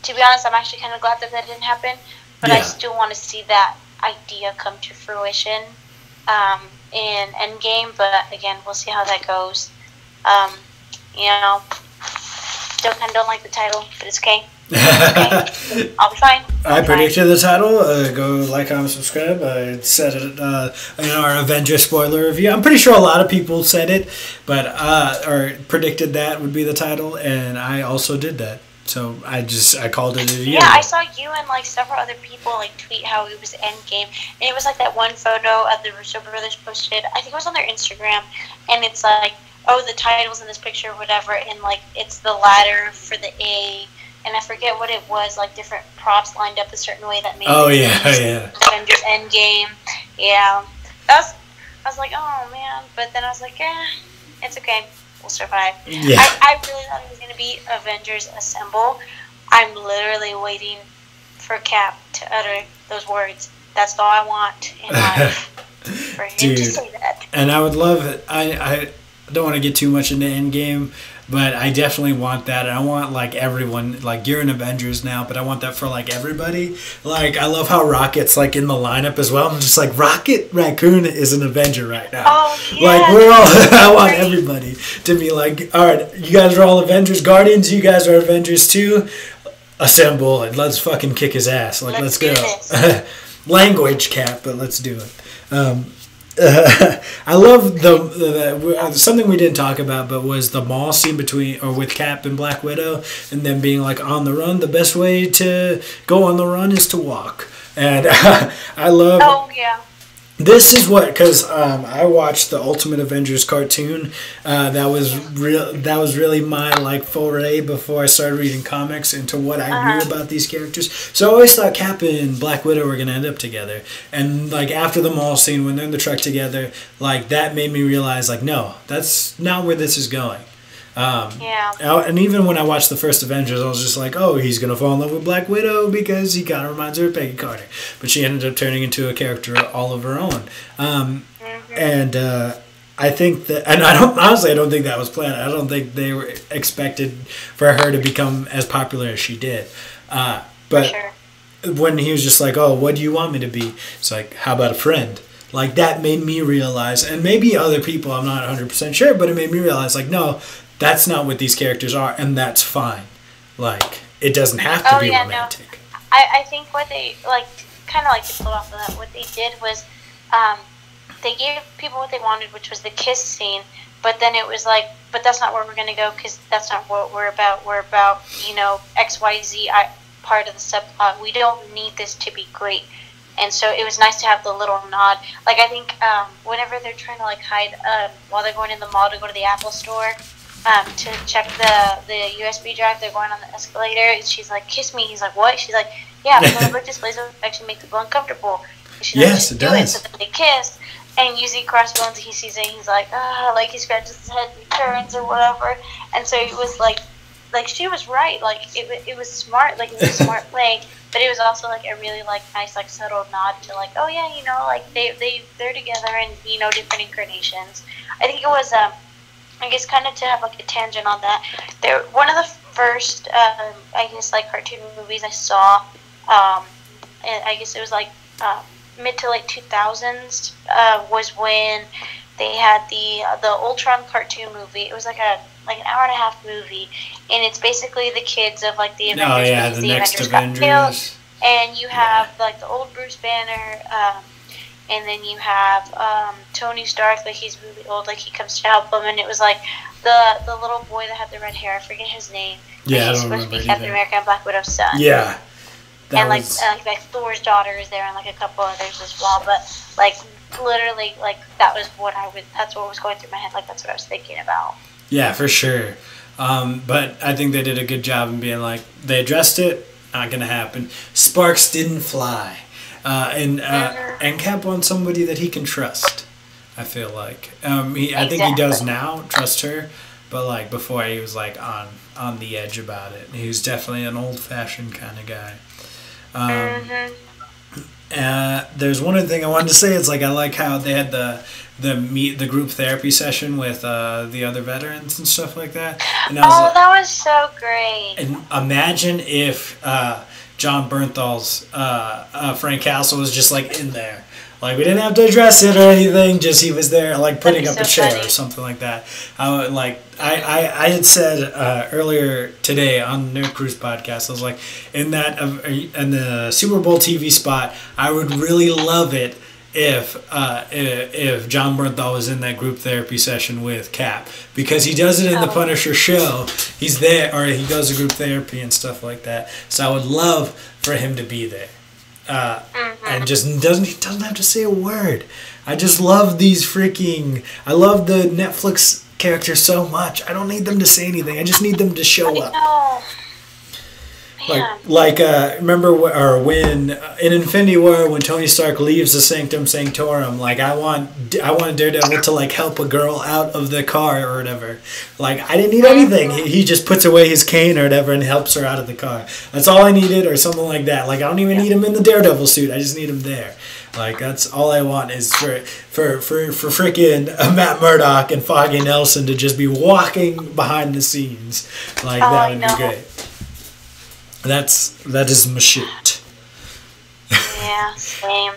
To be honest, I'm actually kind of glad that didn't happen, but I still want to see that idea come to fruition in Endgame, but again, we'll see how that goes. You know, still kind of don't like the title, but it's okay. Okay. I'll be fine. I predicted the title. Go like, comment, subscribe. I said it in our Avenger spoiler review. I'm pretty sure a lot of people said it, but or predicted that would be the title, and I also did that. So I called it a year. Yeah, I saw you and like several other people like tweet how it was Endgame, and it was like that one photo of the Russo brothers posted. I think it was on their Instagram, and it's like, oh, the title's in this picture or whatever, and like it's the ladder for the A. And I forget what it was, like different props lined up a certain way that made Avengers Endgame. Yeah. I was like, oh man. But then I was like, it's okay. We'll survive. Yeah. I really thought it was going to be Avengers Assemble. I'm literally waiting for Cap to utter those words. That's all I want in life. For him to say that. And I would love it. I don't want to get too much into Endgame, but I definitely want that. And I want, like, everyone, like, you're in Avengers now, but I want that for, like, everybody. Like, I love how Rocket's, like, in the lineup as well. I'm just like, Rocket Raccoon is an Avenger right now. Oh, yeah. Like, we're all, I want everybody to be like, all right, you guys are all Avengers. Guardians, you guys are Avengers too. Assemble and let's fucking kick his ass. Like, let's go. Language Cap, but let's do it. I love the something we didn't talk about, but was the mall scene with Cap and Black Widow, and them being like on the run. The best way to go on the run is to walk, and I love. Oh yeah. This is what, because I watched the Ultimate Avengers cartoon. That was really my like foray before I started reading comics into what I knew about these characters. So I always thought Cap and Black Widow were gonna end up together. And like after the mall scene, when they're in the truck together, like that made me realize like no, that's not where this is going. And even when I watched the first Avengers, I was just like, oh, he's going to fall in love with Black Widow because he kind of reminds her of Peggy Carter. But she ended up turning into a character all of her own. And I think that, and I don't think that was planned. I don't think they were expected for her to become as popular as she did. But when he was just like, oh, what do you want me to be? It's like, how about a friend? Like, that made me realize, and maybe other people, I'm not 100% sure, but it made me realize, like, no, that's not what these characters are, and that's fine. Like, it doesn't have to be romantic. No. I think what they, like, kind of like to pull off of that, what they did was they gave people what they wanted, which was the kiss scene, but then it was like, but that's not where we're going to go, because that's not what we're about. We're about, you know, XYZ part of the subplot. We don't need this to be great. And so it was nice to have the little nod. Like, I think whenever they're trying to, like, hide while they're going in the mall to go to the Apple store to check the USB drive, they're going on the escalator, and she's like, kiss me. He's like, what? She's like, yeah, holographic displays actually make people uncomfortable. And she's yes, like, it does. So then they kiss, and you see Crossbones, he sees it, and he's like, like he scratches his head, he turns or whatever. And so it was like she was right. Like, it was smart. Like, it was a smart play. But it was also, like, a really, like, nice, like, subtle nod to, like, oh, yeah, you know, like, they're together in, you know, different incarnations. I think it was, I guess, kind of to have, like, a tangent on that. One of the first, I guess, like, cartoon movies I saw, and I guess it was, like, mid to late 2000s, was when they had the Ultron cartoon movie. It was like an hour and a half movie, and it's basically the kids of like the Avengers. Oh yeah, because the next Avengers got killed. And you have Yeah. like the old Bruce Banner, and then you have Tony Stark. Like he's really old. Like he comes to help them, and it was like the little boy that had the red hair. I forget his name. Yeah, He's supposed to be Captain America and Black Widow's son. Yeah. And like Thor's daughter is there, and like a couple others as well. But like literally, like that's what was going through my head. Like that's what I was thinking about. Yeah, for sure. But I think they did a good job in being like, they addressed it, not gonna happen. Sparks didn't fly, and Cap wants somebody that he can trust. I feel like I think he does now trust her, but like before he was like on the edge about it. He was definitely an old fashioned kind of guy. There's one other thing I wanted to say. It's like I like how they had the group therapy session with the other veterans and stuff like that. And that was so great. And imagine if John Bernthal's Frank Castle was just like in there. Like we didn't have to address it or anything. Just he was there, like putting up a chair or something like that. I had said earlier today on the Nerd Cruise podcast, I was like, in the Super Bowl TV spot, I would really love it if John Bernthal was in that group therapy session with Cap, because he does it in the Punisher show. He's there, or he goes to group therapy and stuff like that. So I would love for him to be there. And just he doesn't have to say a word. I just love I love the Netflix characters so much. I don't need them to say anything. I just need them to show up. Remember when in Infinity War, when Tony Stark leaves the Sanctum Sanctorum, like I want Daredevil to like help a girl out of the car or whatever. Like I didn't need anything. He just puts away his cane or whatever and helps her out of the car. That's all I needed, or something like that. Like I don't even need him in the Daredevil suit. I just need him there. Like that's all I want is for freaking Matt Murdock and Foggy Nelson to just be walking behind the scenes. Like that would be great. That is my shit. Yeah, same.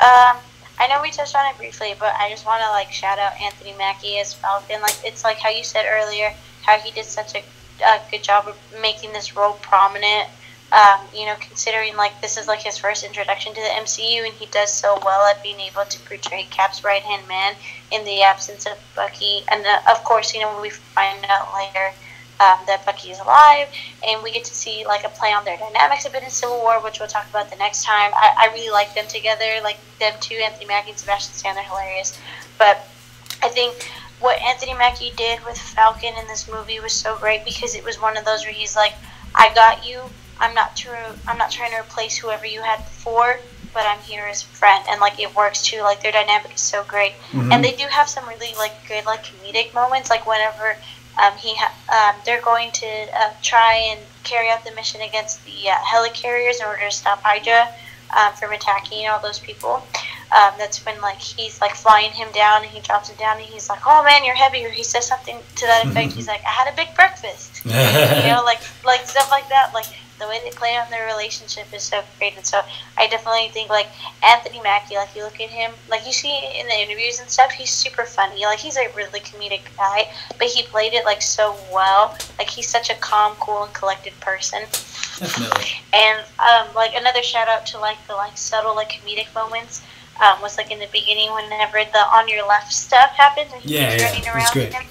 I know we touched on it briefly, but I just want to like shout out Anthony Mackie as Falcon. Like it's like how you said earlier, how he did such a good job of making this role prominent. Considering like this is like his first introduction to the MCU, and he does so well at being able to portray Cap's right hand man in the absence of Bucky. And of course, we find out later that Bucky is alive, and we get to see like a play on their dynamics a bit in Civil War, which we'll talk about the next time. I really like them together, like them two, Anthony Mackie and Sebastian Stan. They're hilarious. But I think what Anthony Mackie did with Falcon in this movie was so great, because it was one of those where he's like, I got you. I'm not trying to replace whoever you had before, but I'm here as a friend, and like it works too. Like their dynamic is so great, and they do have some really like good like comedic moments. Like whenever they're going to try and carry out the mission against the helicarriers in order to stop Hydra from attacking all those people. That's when like he's like flying him down, and he drops him down, and he's like, "Oh man, you're heavy," or he says something to that effect. He's like, "I had a big breakfast," like stuff like that. Like the way they play on their relationship is so great. And so I definitely think like Anthony Mackie, like you look at him, like you see in the interviews and stuff, he's super funny. Like he's a really comedic guy, but he played it like so well. Like he's such a calm, cool, and collected person. Definitely. And like another shout out to like the like subtle like comedic moments was like in the beginning whenever the on your left stuff happens, and he keeps running around him,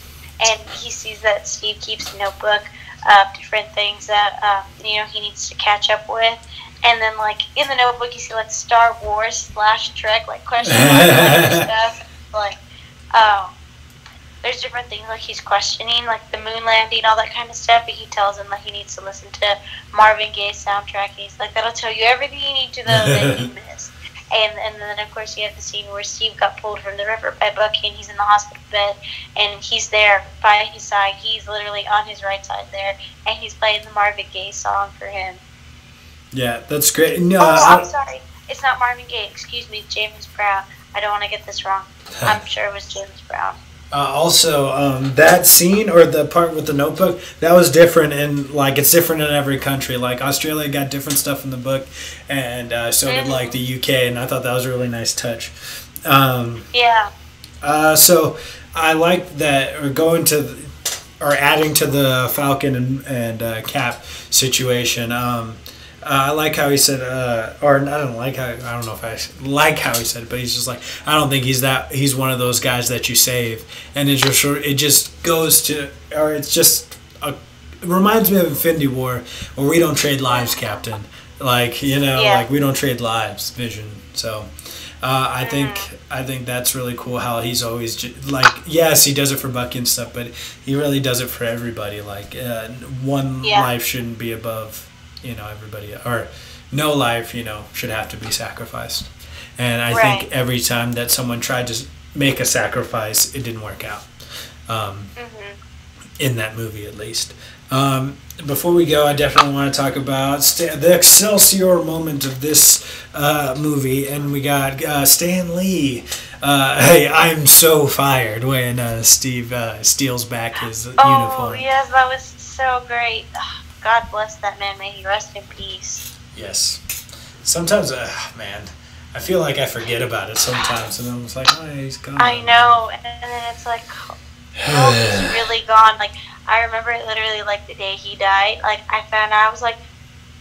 and he sees that Steve keeps a notebook of different things that he needs to catch up with. And then like in the notebook you see like Star Wars / Trek like question mark stuff, like there's different things like he's questioning, like the moon landing, all that kind of stuff, but he tells him that he needs to listen to Marvin Gaye's soundtrack, and he's like, that'll tell you everything you need to know that he missed. And then of course you have the scene where Steve got pulled from the river by Bucky, and he's in the hospital bed, and he's there by his side. He's literally on his right side there, and he's playing the Marvin Gaye song for him. Yeah, that's great. No, I'm sorry. It's not Marvin Gaye. Excuse me, James Brown. I don't want to get this wrong. I'm sure it was James Brown. Also, that scene or the part with the notebook, that was different, and like it's different in every country. Like Australia got different stuff in the book, and so did like the UK, and I thought that was a really nice touch. Yeah. So I like that, or going to, or adding to the Falcon and Cap situation. I like how he said, or I don't like how, I don't know if I like how he said it, but he's just like, I don't think he's one of those guys that you save, and it just goes to, or it's just it reminds me of Infinity War, where we don't trade lives, Captain. Like, like we don't trade lives, Vision. So. I think that's really cool how he's always like, yes, he does it for Bucky and stuff, but he really does it for everybody. Like one life shouldn't be above everybody, or no life should have to be sacrificed. And I think every time that someone tried to make a sacrifice, it didn't work out. In that movie, at least. Before we go, I definitely want to talk about the Excelsior moment of this movie, and we got Stan Lee. Hey, I'm so fired when Steve steals back his uniform. Oh, yes, that was so great. God bless that man. May he rest in peace. Yes. Sometimes, man, I feel like I forget about it sometimes, and I'm just like, oh, he's gone. I know, and then it's like, oh, he's really gone. Like, I remember literally, like, the day he died, like, I found out, I was like,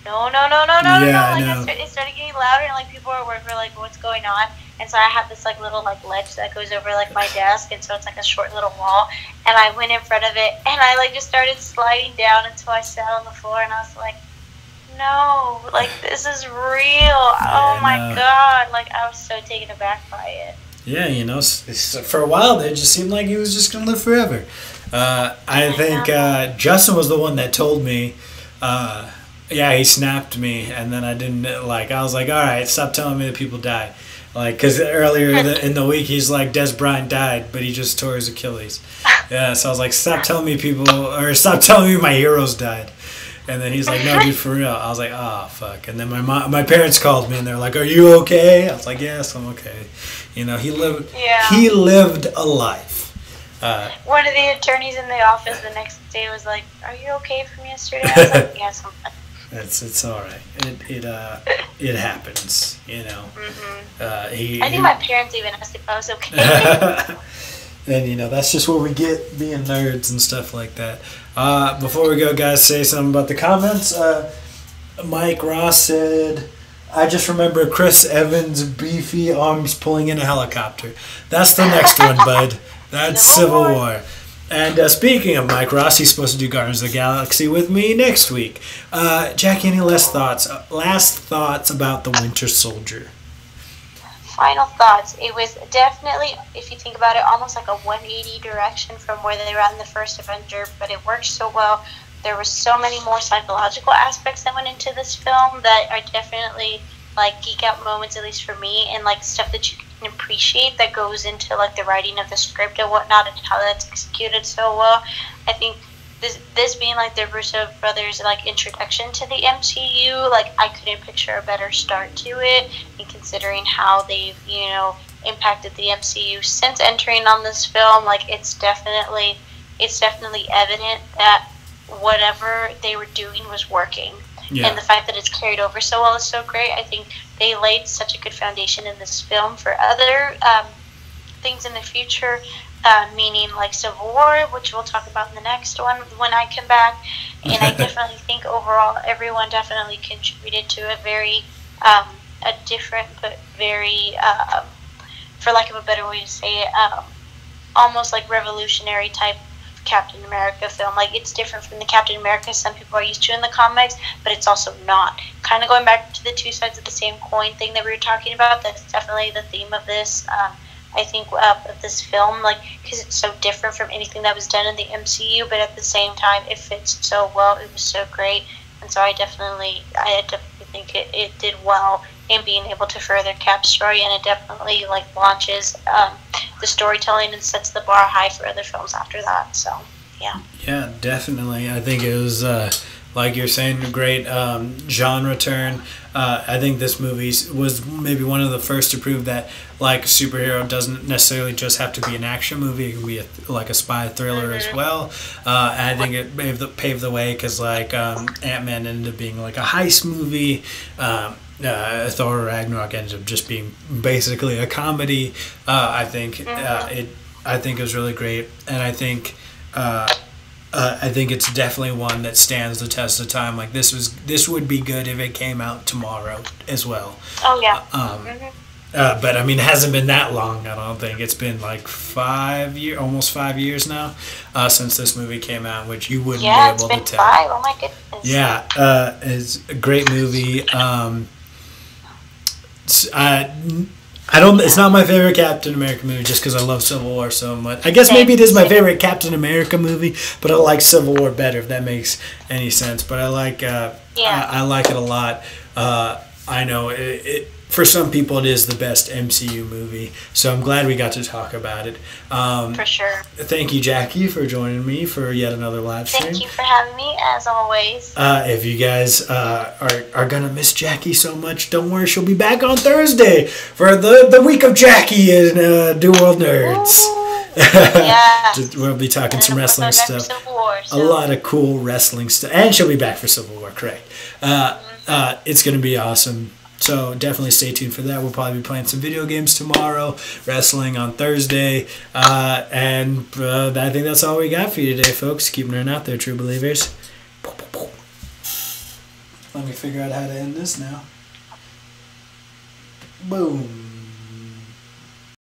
no. Like, it started getting louder, and, like, people were like, what's going on? And so I have this, like, little, like, ledge that goes over, like, my desk, and so it's, like, a short little wall, and I went in front of it, and I, like, just started sliding down until I sat on the floor, and I was like, no, like, this is real. Oh, my God. Like, I was so taken aback by it. Yeah, for a while there, it just seemed like he was just going to live forever. I think Justin was the one that told me, he snapped me, and then I didn't, I was like, all right, stop telling me that people die. Like, because earlier in the week, he's like, Des Bryant died, but he just tore his Achilles. Yeah, so I was like, stop telling me my heroes died. And then he's like, no, dude, for real. I was like, oh, fuck. And then my parents called me, and they're like, are you okay? I was like, yes, I'm okay. He lived a life. One of the attorneys in the office the next day was like, are you okay from yesterday? I was like, yes, I'm fine. It's all right. It happens, I think my parents even asked if I was okay. And that's just where we get being nerds and stuff like that. Before we go, guys, say something about the comments. Mike Ross said, I just remember Chris Evans' beefy arms pulling in a helicopter. That's the next one, bud. That's Civil War. And speaking of Mike Ross, he's supposed to do Guardians of the Galaxy with me next week. Jackie, any last thoughts about the Winter Soldier? Final thoughts. It was definitely, if you think about it, almost like a 180 direction from where they were at in the first Avenger, but it worked so well. There were so many more psychological aspects that went into this film that are definitely like geek out moments, at least for me, and like stuff that you can appreciate that goes into like the writing of the script and whatnot, and how that's executed so well. I think this being like the Russo brothers like introduction to the MCU, like I couldn't picture a better start to it, and considering how they've impacted the MCU since entering on this film, like it's definitely evident that whatever they were doing was working. Yeah. And the fact that it's carried over so well is so great. I think they laid such a good foundation in this film for other things in the future, meaning like Civil War, which we'll talk about in the next one when I come back. And I definitely think overall everyone definitely contributed to a very a different but very, for lack of a better way to say it, almost like revolutionary type Captain America film. Like, it's different from the Captain America some people are used to in the comics, but it's also not. Kind of going back to the two sides of the same coin thing that we were talking about, that's definitely the theme of this, I think, of this film, like, because it's so different from anything that was done in the MCU, but at the same time, it fits so well. It was so great, and so I definitely think it did well in being able to further Cap's story, and it definitely like launches the storytelling and sets the bar high for other films after that. So yeah, definitely. I think it was like you're saying, a great genre turn. I think this movie was maybe one of the first to prove that like superhero doesn't necessarily just have to be an action movie. It can be like a spy thriller as well. And I think it paved the way because like Ant-Man ended up being like a heist movie. Thor Ragnarok ends up just being basically a comedy. I think I think it was really great, and I think it's definitely one that stands the test of time. Like this would be good if it came out tomorrow as well. Oh yeah. But I mean, it hasn't been that long. I don't think it's been like almost 5 years now, since this movie came out, which you wouldn't be able to tell. It's been 5. Oh my goodness. Yeah, it's a great movie. I don't. It's not my favorite Captain America movie just because I love Civil War so much. I guess maybe it is my favorite Captain America movie, but I like Civil War better, if that makes any sense. But I like I like it a lot. I know it for some people it is the best MCU movie, so I'm glad we got to talk about it. For sure. Thank you, Jackie, for joining me for yet another live stream. Thank you for having me, as always. If you guys are gonna miss Jackie so much, don't worry, she'll be back on Thursday for the week of Jackie in New World Nerds. Yeah. We'll be talking some wrestling stuff. War, so. A lot of cool wrestling stuff, and she'll be back for Civil War. Correct. It's gonna be awesome. So definitely stay tuned for that. We'll probably be playing some video games tomorrow, wrestling on Thursday, and I think that's all we got for you today, folks. Keep it out there, true believers. Let me figure out how to end this now. Boom.